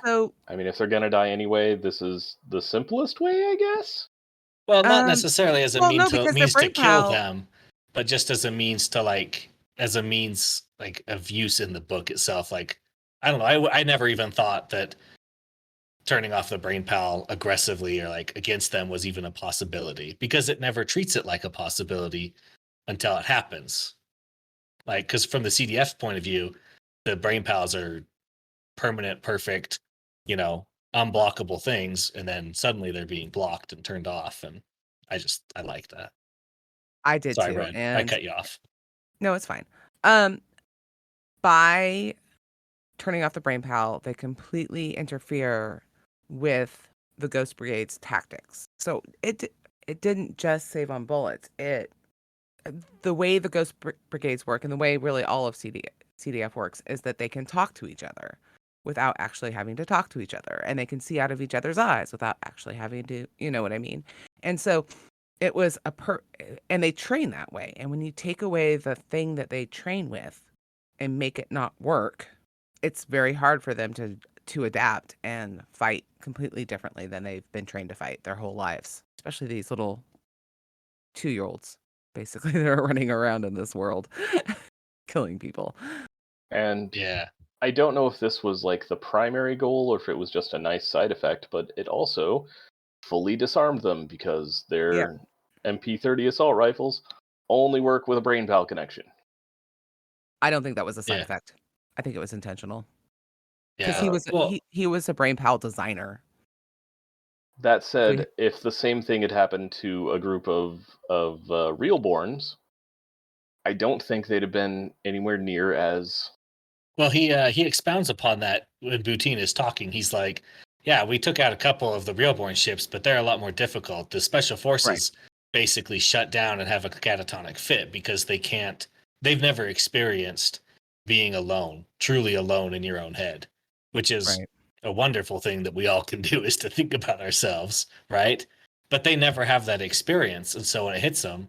So, I mean, if they're going to die anyway, this is the simplest way, I guess? Well, not necessarily as a means to kill them, but just as a means to, like, of use in the book itself. Like, I don't know. I never even thought that turning off the brain pal aggressively or like against them was even a possibility, because it never treats it like a possibility until it happens. Like, because from the CDF point of view, the brain pals are permanent, perfect, unblockable things, and then suddenly they're being blocked and turned off, and I like that. I did Sorry, too. Ren, And I cut you off. No, it's fine. By turning off the brain pal, they completely interfere with the Ghost Brigade's tactics. So it didn't just save on bullets. The way the Ghost Brigades work, and the way really all of CDF works, is that they can talk to each other without actually having to talk to each other, and they can see out of each other's eyes without actually having to, you know what I mean? And so it was and they train that way. And when you take away the thing that they train with and make it not work, it's very hard for them to adapt and fight completely differently than they've been trained to fight their whole lives, especially these little 2-year-olds, basically, that are running around in this world killing people. And I don't know if this was like the primary goal or if it was just a nice side effect, but it also fully disarmed them, because their MP30 assault rifles only work with a brain pal connection. I don't think that was a side effect. I think it was intentional. Because Yeah. he was a brain pal designer. That said, if the same thing had happened to a group of realborns, I don't think they'd have been anywhere near as Well, he expounds upon that when Boutin is talking. He's like, "Yeah, we took out a couple of the real-born ships, but they're a lot more difficult. The special forces basically shut down and have a catatonic fit because they've never experienced being alone, truly alone in your own head, which is Right. a wonderful thing that we all can do is to think about ourselves, right? But they never have that experience, and so when it hits them,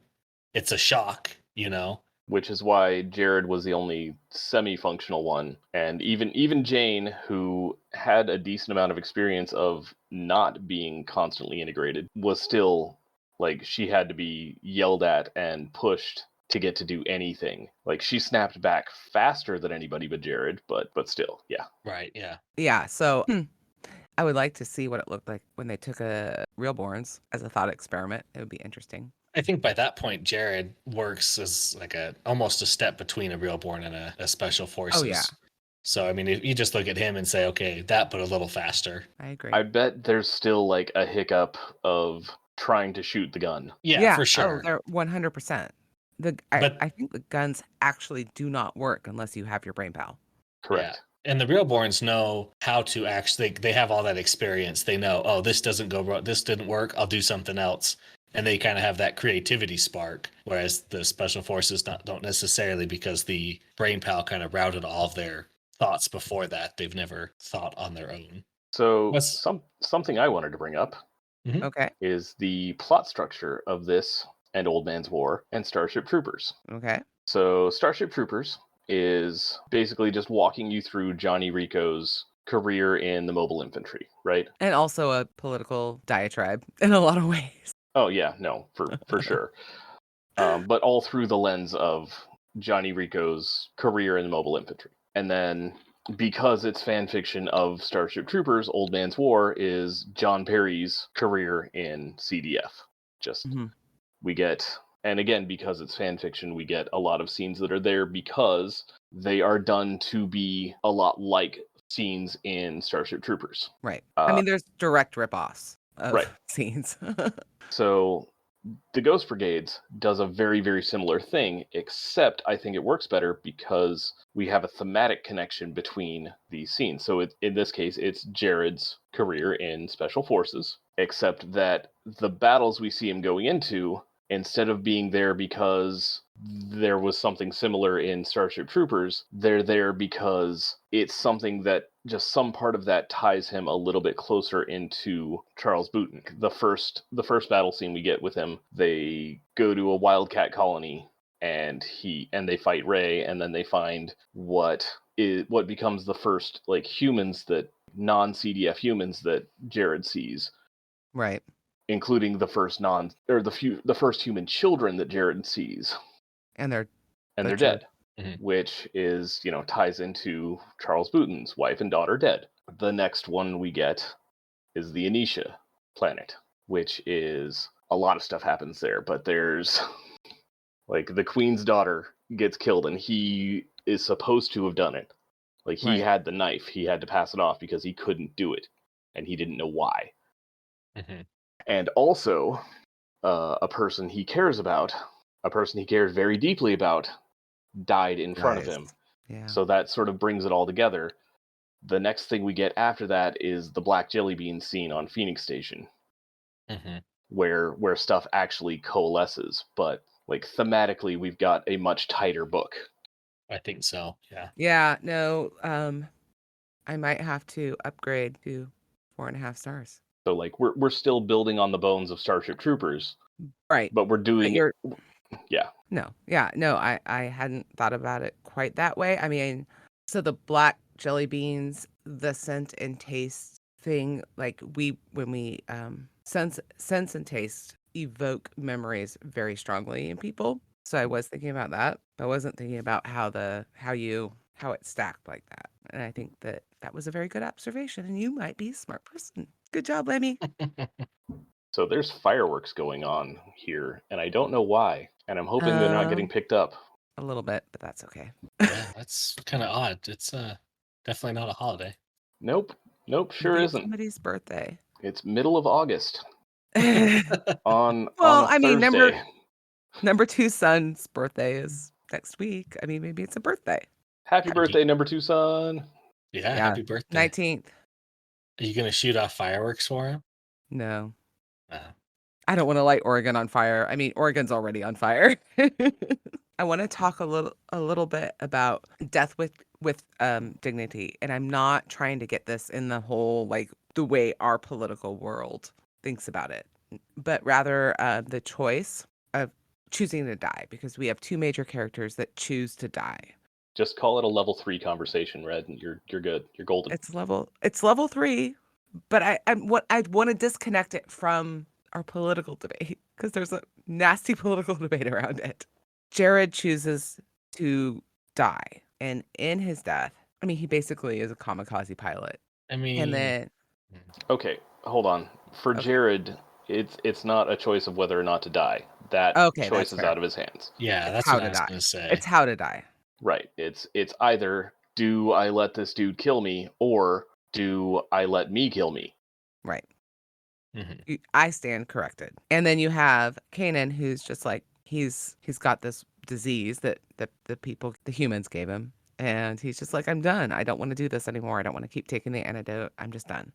it's a shock, you know." which is why Jared was the only semi-functional one. And even Jane, who had a decent amount of experience of not being constantly integrated, was still like she had to be yelled at and pushed to get to do anything. Like she snapped back faster than anybody but Jared, but still, yeah. Right, yeah. Yeah. So I would like to see what it looked like when they took a Realborns as a thought experiment. It would be interesting. I think by that point, Jared works as like almost a step between a real-born and a special forces. Oh, yeah. So I mean, if you just look at him and say, okay, that but a little faster. I agree. I bet there's still like a hiccup of trying to shoot the gun. Yeah, for sure. Oh, they're 100%. I think the guns actually do not work unless you have your brain pal. Correct. And the real-borns know how to actually. They have all that experience. They know, oh, this doesn't go wrong. This didn't work. I'll do something else. And they kind of have that creativity spark, whereas the special forces don't necessarily, because the brain pal kind of routed all of their thoughts before that. They've never thought on their own. So something I wanted to bring up Okay. is the plot structure of this and Old Man's War and Starship Troopers. Okay. So Starship Troopers is basically just walking you through Johnny Rico's career in the mobile infantry, right? And also a political diatribe in a lot of ways. Oh yeah, no, for sure. But all through the lens of Johnny Rico's career in the mobile infantry. And then because it's fan fiction of Starship Troopers, Old Man's War is John Perry's career in CDF. Just we get, and again, because it's fan fiction, we get a lot of scenes that are there because they are done to be a lot like scenes in Starship Troopers. Right. I mean, there's direct rip-offs of Right. scenes. So the Ghost Brigades does a very, very similar thing, except I think it works better because we have a thematic connection between these scenes. So in this case, it's Jared's career in Special Forces, except that the battles we see him going into, instead of being there because there was something similar in Starship Troopers, they're there because it's something that just some part of that ties him a little bit closer into Charles Boutin. The first battle scene we get with him, they go to a wildcat colony and they fight Ray, and then they find what becomes the first like humans, that non-CDF humans that Jared sees. Right. Including the first human children that Jared sees. And they're dead. Which is, ties into Charles Boutin's wife and daughter dead. The next one we get is the Anisha planet, which is a lot of stuff happens there, but there's like the Queen's daughter gets killed and he is supposed to have done it. Like he had the knife, he had to pass it off because he couldn't do it and he didn't know why. And also a person he cares very deeply about, died in front of him. Yeah. So that sort of brings it all together. The next thing we get after that is the Black Jelly Bean scene on Phoenix Station, where stuff actually coalesces. But like thematically, we've got a much tighter book. I think so. Yeah. Yeah. No. I might have to upgrade to 4.5 stars. So like we're still building on the bones of Starship Troopers, right? But we're doing it. Yeah. No. I hadn't thought about it quite that way. I mean, so the black jelly beans, the scent and taste thing, like when we sense and taste evoke memories very strongly in people. So I was thinking about that. I wasn't thinking about how it stacked like that. And I think that was a very good observation. And you might be a smart person. Good job, Lammy. So there's fireworks going on here, and I don't know why. And I'm hoping they're not getting picked up. A little bit, but that's okay. Yeah, that's kind of odd. It's definitely not a holiday. Nope, sure Maybe isn't. Somebody's birthday. It's middle of August. on Thursday. number 2 son's birthday is next week. I mean, maybe it's a birthday. Happy birthday, number 2 son. Yeah, Yeah. happy birthday. 19th. Are you gonna shoot off fireworks for him? No. No. I don't want to light Oregon on fire. I mean, Oregon's already on fire. I want to talk a little bit about death with dignity, and I'm not trying to get this in the whole like the way our political world thinks about it, but rather the choice of choosing to die, because we have two major characters that choose to die. Just call it a level 3 conversation, Red, and you're good. You're golden. It's level 3, but I want to disconnect it from our political debate because there's a nasty political debate around it. Jared chooses to die, and in his death, I mean, he basically is a kamikaze pilot. I mean, And then Okay, hold on. For Okay. Jared, it's not a choice of whether or not to die. That Okay, choice that's is fair. out of his hands. yeah, It's that's how what to I was die. gonna say. It's how to die. Right. It's either do I let this dude kill me or do I let me kill me? Right. Mhm. I stand corrected. And then you have Kanan, who's just like he's got this disease that the humans gave him, and he's just like, I'm done. I don't want to do this anymore. I don't want to keep taking the antidote. I'm just done.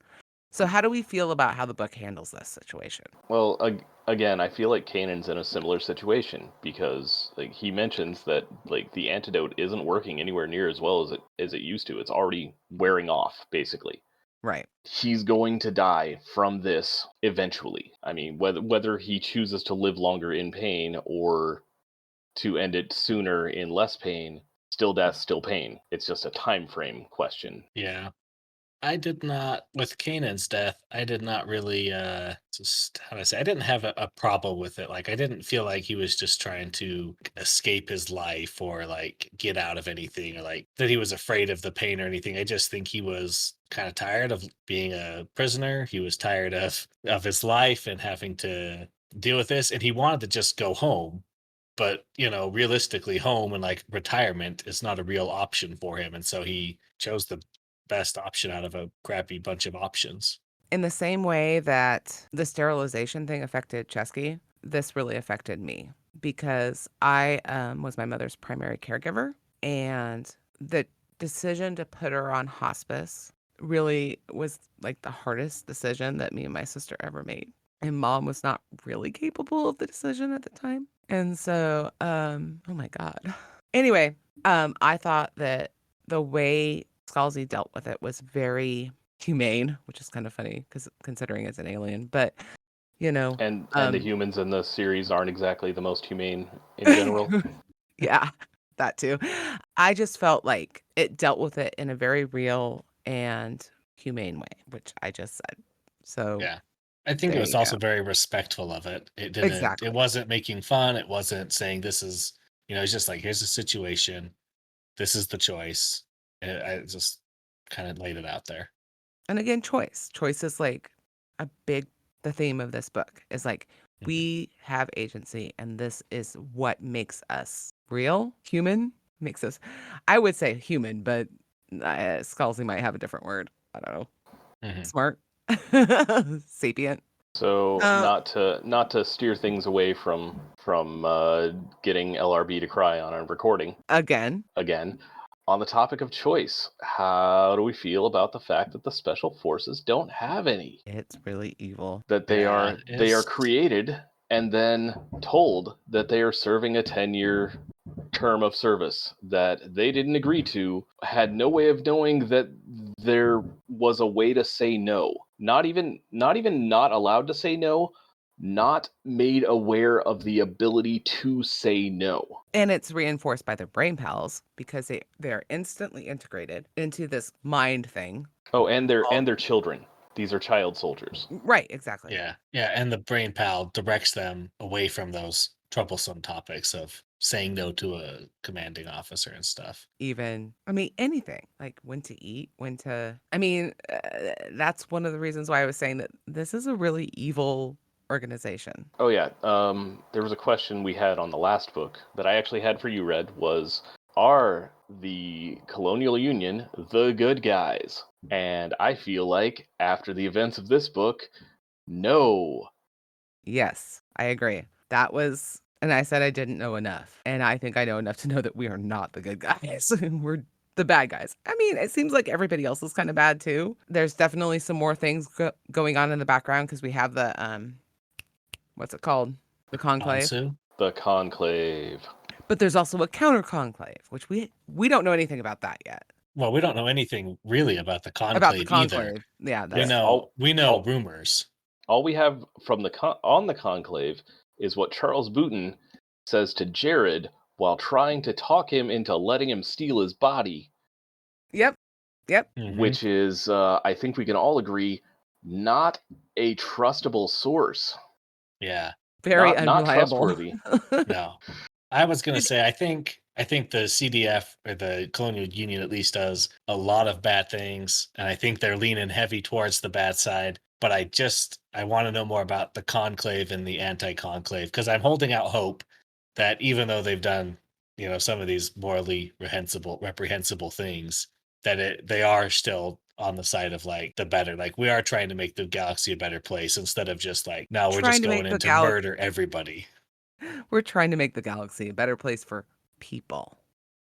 So how do we feel about how the book handles this situation? Well, again, I feel like Kanan's in a similar situation because like he mentions that like the antidote isn't working anywhere near as well as it used to. It's already wearing off basically. Right. He's going to die from this eventually. I mean, whether he chooses to live longer in pain or to end it sooner in less pain, still death, still pain. It's just a time frame question. Yeah. I did not with Kanan's death, I did not really just how do I say I didn't have a problem with it. Like I didn't feel like he was just trying to escape his life or like get out of anything or like that he was afraid of the pain or anything. I just think he was kind of tired of being a prisoner. He was tired of his life and having to deal with this and he wanted to just go home. But, realistically home and like retirement is not a real option for him. And so he chose the best option out of a crappy bunch of options. In the same way that the sterilization thing affected Chesky, this really affected me because I was my mother's primary caregiver, and the decision to put her on hospice really was like the hardest decision that me and my sister ever made. And mom was not really capable of the decision at the time. And so, oh my God. Anyway, I thought that the way Scalzi dealt with it was very humane, which is kind of funny because considering it's an alien, but you know, And the humans in the series aren't exactly the most humane in general. yeah, that too. I just felt like it dealt with it in a very real and humane way, which I just said. So Yeah. I think it there was you also go. very respectful of it. It Exactly. wasn't making fun. It wasn't saying this is, it's just like, here's the situation. This is the choice. And I just kind of laid it out there. And again, choice. Choice is like the theme of this book is like, Mhm. we have agency, and this is what makes us real, human, makes us, I would say human, but Scalzi might have a different word. I don't know. Mhm. Smart, sapient. So Uh, not to steer things away from getting LRB to cry on a recording again, again. On the topic of choice, how do we feel about the fact that the special forces don't have any? it's really evil. That they Yeah, are created and then told that they are serving a 10-year term of service that they didn't agree to, had no way of knowing that there was a way to say no. Not even not allowed to say no, not made aware of the ability to say no. And it's reinforced by their brain pals because they're instantly integrated into this mind thing. Oh, and their children. These are child soldiers. Right, exactly. yeah, yeah. And the brain pal directs them away from those troublesome topics of saying no to a commanding officer and stuff. Even, I mean, anything like when to eat, I mean, that's one of the reasons why I was saying that this is a really evil organization. Oh yeah, there was a question we had on the last book that I actually had for you, Red, was, are the Colonial Union the good guys? And I feel like, after the events of this book, no. Yes, I agree. That was And I said I didn't know enough. And I think I know enough to know that we are not the good guys. We're the bad guys. I mean, it seems like everybody else is kind of bad too. There's definitely some more things going on in the background because we have the what's it called? The conclave. Ansu? The conclave. But there's also a counter conclave, which we don't know anything about that yet. Well, we don't know anything really about the About the conclave either. conclave. Yeah, We that's know rumors. All we have from the on the conclave is what Charles Booton says to Jared while trying to talk him into letting him steal his body. Yep. Mhm. Which is, I think we can all agree, not a trustable source. Yeah. Very not unreliable. trustworthy. No. I was going to say, I think the CDF or the Colonial Union at least does a lot of bad things, and I think they're leaning heavy towards the bad side. But I want to know more about the conclave and the anti-conclave, because I'm holding out hope that even though they've done, some of these morally reprehensible things, that they are still on the side of like the better. Like we are trying to make the galaxy a better place instead of just like, no, we're Trying just to make going the in to murder everybody. We're trying to make the galaxy a better place for people.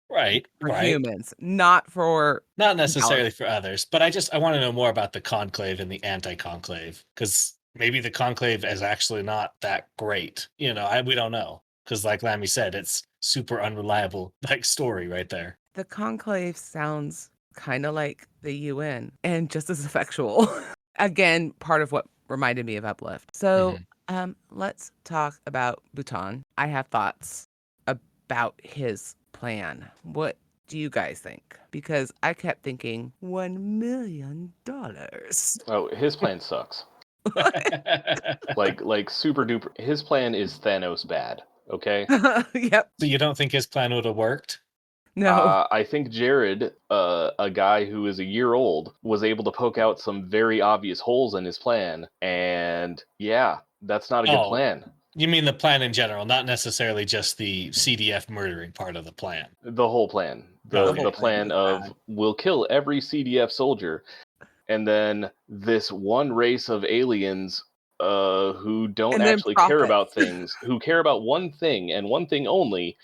Right. For humans, not for not necessarily for others, but I want to know more about the conclave and the anti-conclave, because maybe the conclave is actually not that great. We don't know, because like Lammy said, it's super unreliable like story right there. The conclave sounds kind of like the UN and just as effectual. Again, part of what reminded me of Uplift. So let's talk about Bhutan. I have thoughts about his plan. What do you guys think? Because I kept thinking $1 million. Oh, his plan sucks. like super duper. His plan is Thanos bad. Okay. Yep. So you don't think his plan would have worked? No. I think Jared, a guy who is a year old, was able to poke out some very obvious holes in his plan, and yeah, that's not a good plan. You mean the plan in general, not necessarily just the CDF murdering part of the plan. The whole plan. The plan of we'll kill every CDF soldier, and then this one race of aliens who don't actually care about things, who care about one thing and one thing only,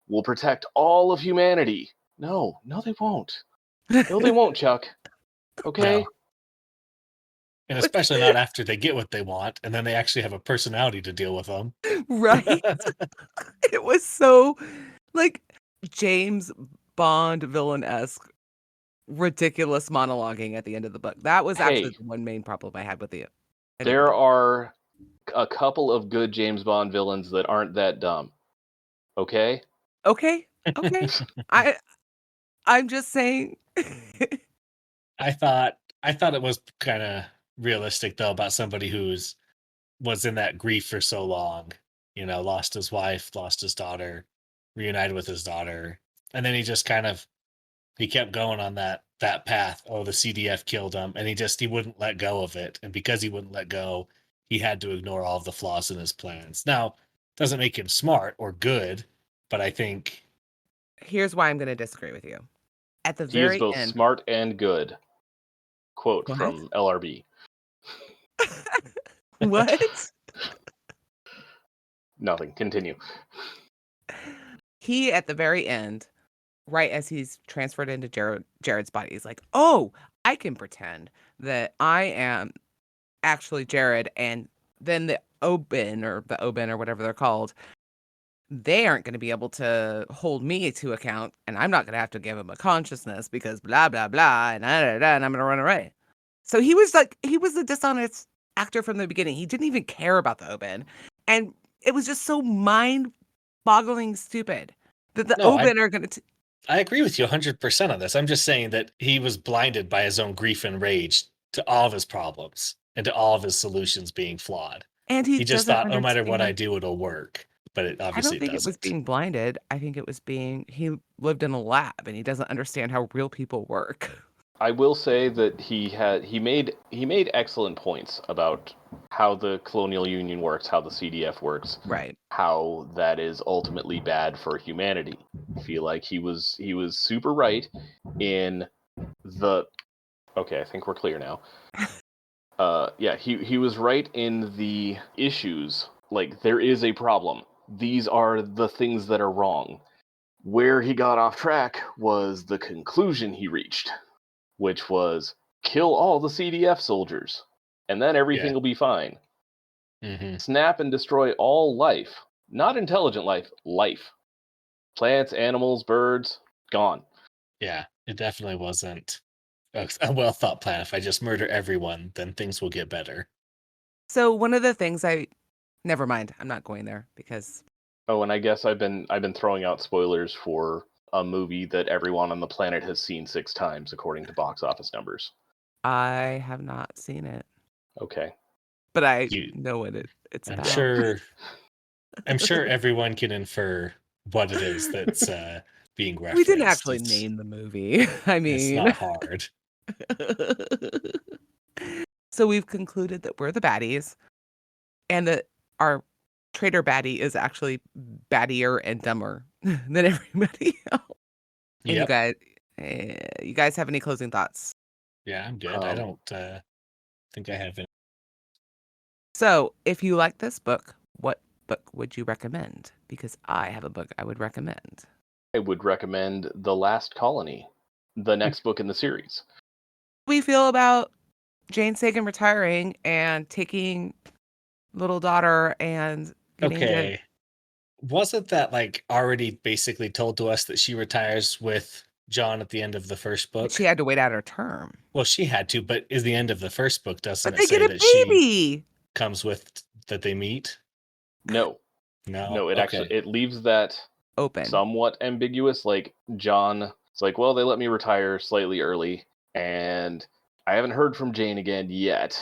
will protect all of humanity. No, they won't. No, they won't, Chuck. Okay? No. And especially not after they get what they want, and then they actually have a personality to deal with them. Right? It was so, like, James Bond villain-esque, ridiculous monologuing at the end of the book. That was actually the one main problem I had with it. There are a couple of good James Bond villains that aren't that dumb. Okay? Okay. I'm just saying. I thought it was kind of realistic though about somebody was in that grief for so long, lost his wife, lost his daughter, reunited with his daughter, and then he just he kept going on that path. Oh, the CDF killed him, and he wouldn't let go of it, and because he wouldn't let go, he had to ignore all of the flaws in his plans. Now, doesn't make him smart or good, but I think here's why I'm going to disagree with you. At the he very is both end, smart and good. Quote from LRB. What? Nothing. Continue. He, at the very end, right as he's transferred into Jared's body, he's like, oh, I can pretend that I am actually Jared, and then the Oben or whatever they're called, they aren't going to be able to hold me to account, and I'm not going to have to give him a consciousness because blah, blah, blah, and I'm going to run away. So he was a dishonest actor from the beginning. He didn't even care about the Oben. And it was just so mind-boggling stupid that the Oben are going to... I agree with you 100% on this. I'm just saying that he was blinded by his own grief and rage to all of his problems and to all of his solutions being flawed. And he just thought, no matter what I do, it'll work. But it obviously doesn't. I don't think it was being blinded. I think it was he lived in a lab and he doesn't understand how real people work. I will say that he made excellent points about how the Colonial Union works, how the CDF works, right? How that is ultimately bad for humanity. I feel like he was super right in the. Okay, I think we're clear now. Yeah, he was right in the issues. Like there is a problem. these are the things that are wrong. Where he got off track was the conclusion he reached, which was kill all the CDF soldiers, and then everything Yeah. will be fine. Hmm. Snap and destroy all life. Not intelligent life, life. Plants, animals, birds, gone. Yeah, it definitely wasn't a well thought plan. If I just murder everyone, then things will get better. So one of the things never mind, I'm not going there because Oh, and I guess I've been throwing out spoilers for a movie that everyone on the planet has seen 6 times, according to box office numbers. I have not seen it, Okay. but I You, know what it's I'm about. sure. I'm sure everyone can infer what it is that's being referenced. We didn't actually It's, name the movie. I it's mean, not hard. so we've concluded that we're the baddies and that our traitor baddie is actually baddier and dumber than everybody else. And Yep. you guys have any closing thoughts? Yeah, I'm good. I don't think I have any. So, if you like this book, what book would you recommend? Because I have a book I would recommend. I would recommend The Last Colony, the next book in the series. We feel about Jane Sagan retiring and taking little daughter and getting to. Okay. Wasn't that like already basically told to us that she retires with John at the end of the first book? She had to wait out her term. Well, she had to, but is the end of the first book, doesn't But it they say get a that she baby. comes with that they meet? No, No. it actually Okay. it leaves that Open. somewhat ambiguous. Like John, it's like, well, they let me retire slightly early, and I haven't heard from Jane again yet,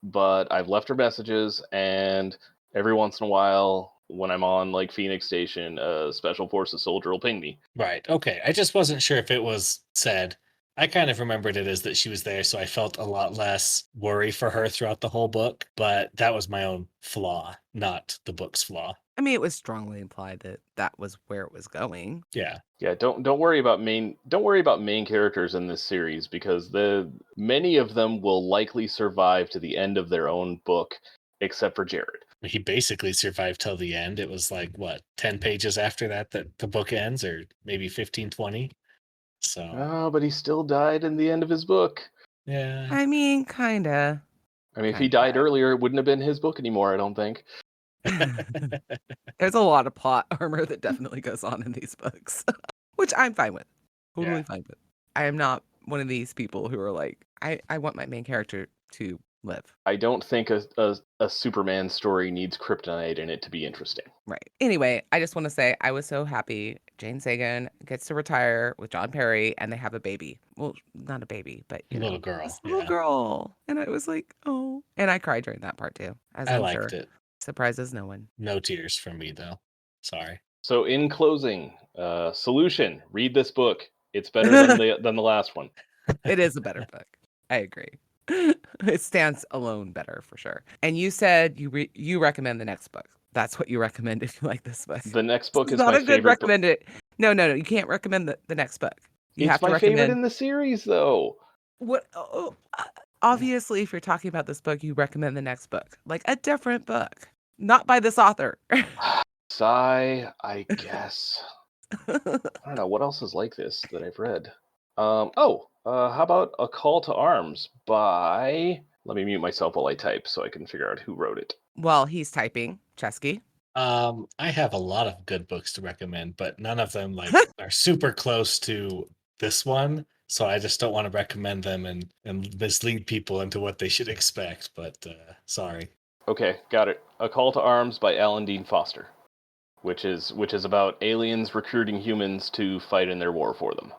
but I've left her messages, and every once in a while, when I'm on like Phoenix Station, a special forces soldier will ping me. Right. Okay. I just wasn't sure if it was said. I kind of remembered it as that she was there, so I felt a lot less worry for her throughout the whole book. But that was my own flaw, not the book's flaw. I mean, it was strongly implied that that was where it was going. Yeah. Yeah, don't worry about main characters in this series, because many of them will likely survive to the end of their own book, except for Jared. He basically survived till the end. It was like, what, 10 pages after that the book ends, or maybe 15, 20? So, Oh, but he still died in the end of his book. yeah. I mean, kinda. I mean, if he died earlier, it wouldn't have been his book anymore, I don't think. There's a lot of plot armor that definitely goes on in these books, which I'm fine with. Totally Yeah. fine with. I am not one of these people who are like, I want my main character to live. I don't think a Superman story needs kryptonite in it to be interesting. Right. Anyway, I just want to say I was so happy Jane Sagan gets to retire with John Perry and they have a baby. Well, not a baby, but you Little know, girl. this little Yeah. girl. And I was like, oh. And I cried during that part too, as I I'm liked sure it. surprises no one. No tears from me, though. Sorry. So, in closing, solution: read this book. It's better than the last one. It is a better book. I agree. It stands alone better for sure. And you said you recommend the next book. That's what you recommend if you like this book. The next book It's is not my a good favorite book. recommend it. No. You can't recommend the next book. You It's have to my favorite recommend in the series, though. what. Obviously, if you're talking about this book, you recommend the next book, like a different book, not by this author. Sigh, I guess. I don't know what else is like this that I've read. How about A Call to Arms by? Let me mute myself while I type so I can figure out who wrote it. While he's typing, Chesky. I have a lot of good books to recommend, but none of them like are super close to this one. So I just don't want to recommend them and mislead people into what they should expect. But sorry. Okay, got it. A Call to Arms by Alan Dean Foster, which is about aliens recruiting humans to fight in their war for them.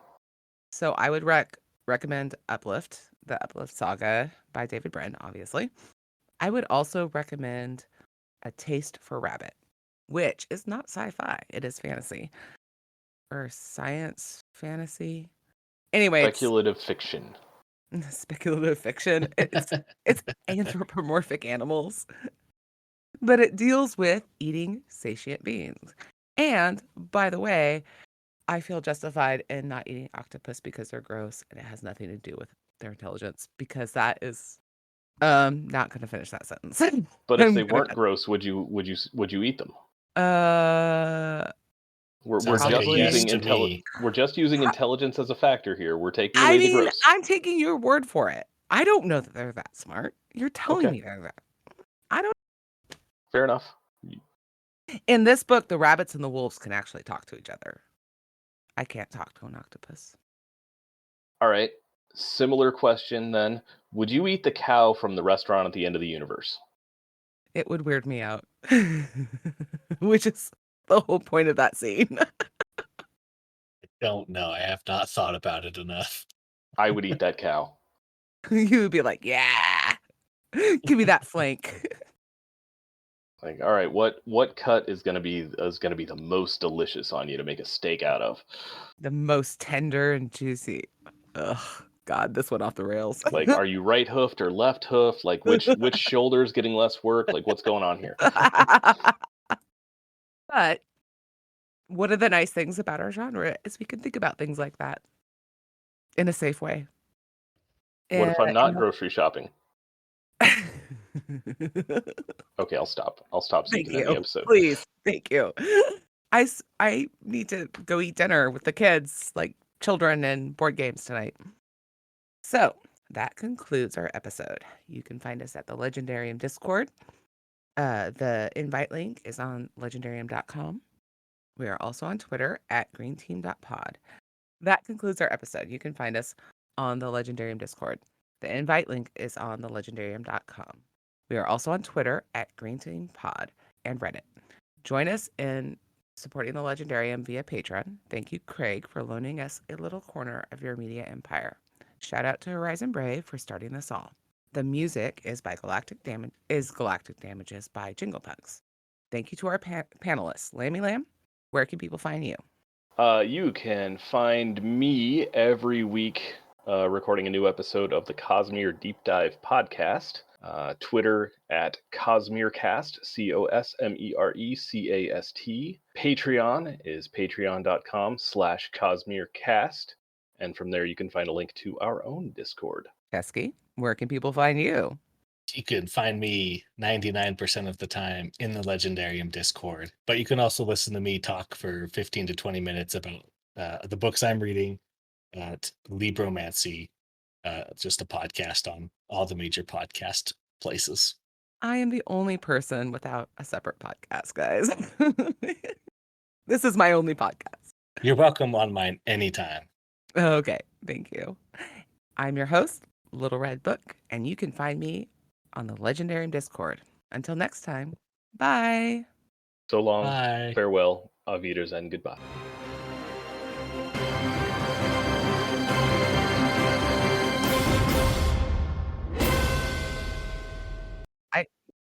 So I would recommend Uplift, the Uplift Saga by David Brin, obviously. I would also recommend A Taste for Rabbit, which is not sci-fi. It is fantasy. Or science fantasy. Anyway, Speculative fiction. it's speculative fiction. It's anthropomorphic animals. But it deals with eating sentient beings. And by the way, I feel justified in not eating octopus because they're gross and it has nothing to do with their intelligence, because that is not going to finish that sentence. But if I'm they gonna weren't cut- gross, would you eat them? We're Sounds like a just Probably. yes using to me. we're just using intelligence as a factor here. We're taking I away the mean, gross. I'm taking your word for it. I don't know that they're that smart. You're telling Okay, me they're that. I don't. fair enough. In this book, the rabbits and the wolves can actually talk to each other. I can't talk to an octopus. All right. Similar question then. Would you eat the cow from the restaurant at the end of the universe? It would weird me out, which is the whole point of that scene. I don't know. I have not thought about it enough. I would eat that cow. You would be like, yeah, give me that flank. Like, all right, what cut is gonna be the most delicious on you to make a steak out of? The most tender and juicy. Ugh, God, this went off the rails. Like, are you right hoofed or left hoof? Like, which shoulder is getting less work? Like, what's going on here? But one of the nice things about our genre is we can think about things like that in a safe way. What if I'm And not grocery shopping? Thank Okay, I'll stop. I'll stop so you can end the you. episode. Please. Thank you. I need to go eat dinner with the kids, like children and board games tonight. So that concludes our episode. You can find us at the Legendarium Discord. The invite link is on legendarium.com. We are also on Twitter at greenteam.pod. That concludes our episode. You can find us on the Legendarium Discord. The invite link is on the legendarium.com. We are also on Twitter at greenteampod and Reddit. Join us in supporting the Legendarium via Patreon. Thank you, Craig, for loaning us a little corner of your media empire. Shout out to Horizon Brave for starting this all. The music is by Galactic Damages by Jingle Punks. Thank you to our panelists. Lammy Lam, where can people find you? You can find me every week recording a new episode of the Cosmere Deep Dive podcast. Twitter at CosmereCast, CosmereCast. Patreon is patreon.com/CosmereCast. And from there, you can find a link to our own Discord. Ceskykure, where can people find you? You can find me 99% of the time in the Legendarium Discord, but you can also listen to me talk for 15 to 20 minutes about the books I'm reading at Libromancy, just a podcast on all the major podcast places. I am the only person without a separate podcast, guys. This is my only podcast. You're welcome on mine anytime. Okay, thank you. I'm your host, Little Red Book, and you can find me on the Legendarium Discord. Until next time, bye. So long, Bye. farewell, auf Wiedersehen, goodbye.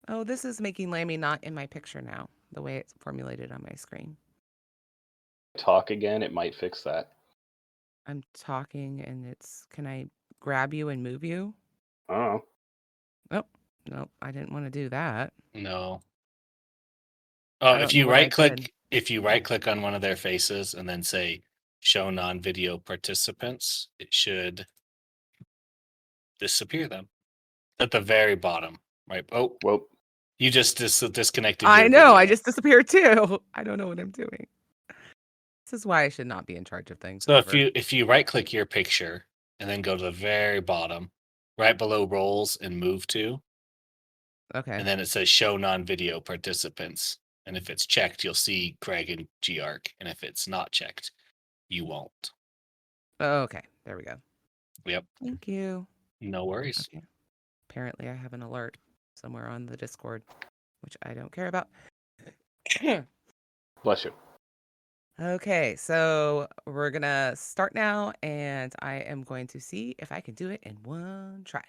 Oh, this is making Lammy not in my picture now, the way it's formulated on my screen. Talk again, it might fix that. I'm talking and can I grab you and move you? Oh. Oh, no, I didn't want to do that. No. I Oh, don't if know you what I right click, did. if you right click on one of their faces and then say show non-video participants, it should disappear them at the very bottom. Right. Oh, Whoa. you just disconnected. I your know, I video. just disappeared too. I don't know what I'm doing. This is why I should not be in charge of things. So ever. if you right click your picture and then go to the very bottom, right below roles and move to, Okay. and then it says show non-video participants. And if it's checked, you'll see Craig and G-Arc. And if it's not checked, you won't. Okay, there we go. Yep. Thank you. No worries. Okay. Apparently I have an alert somewhere on the Discord, which I don't care about. Bless you. Okay, so we're gonna start now, and I am going to see if I can do it in one try.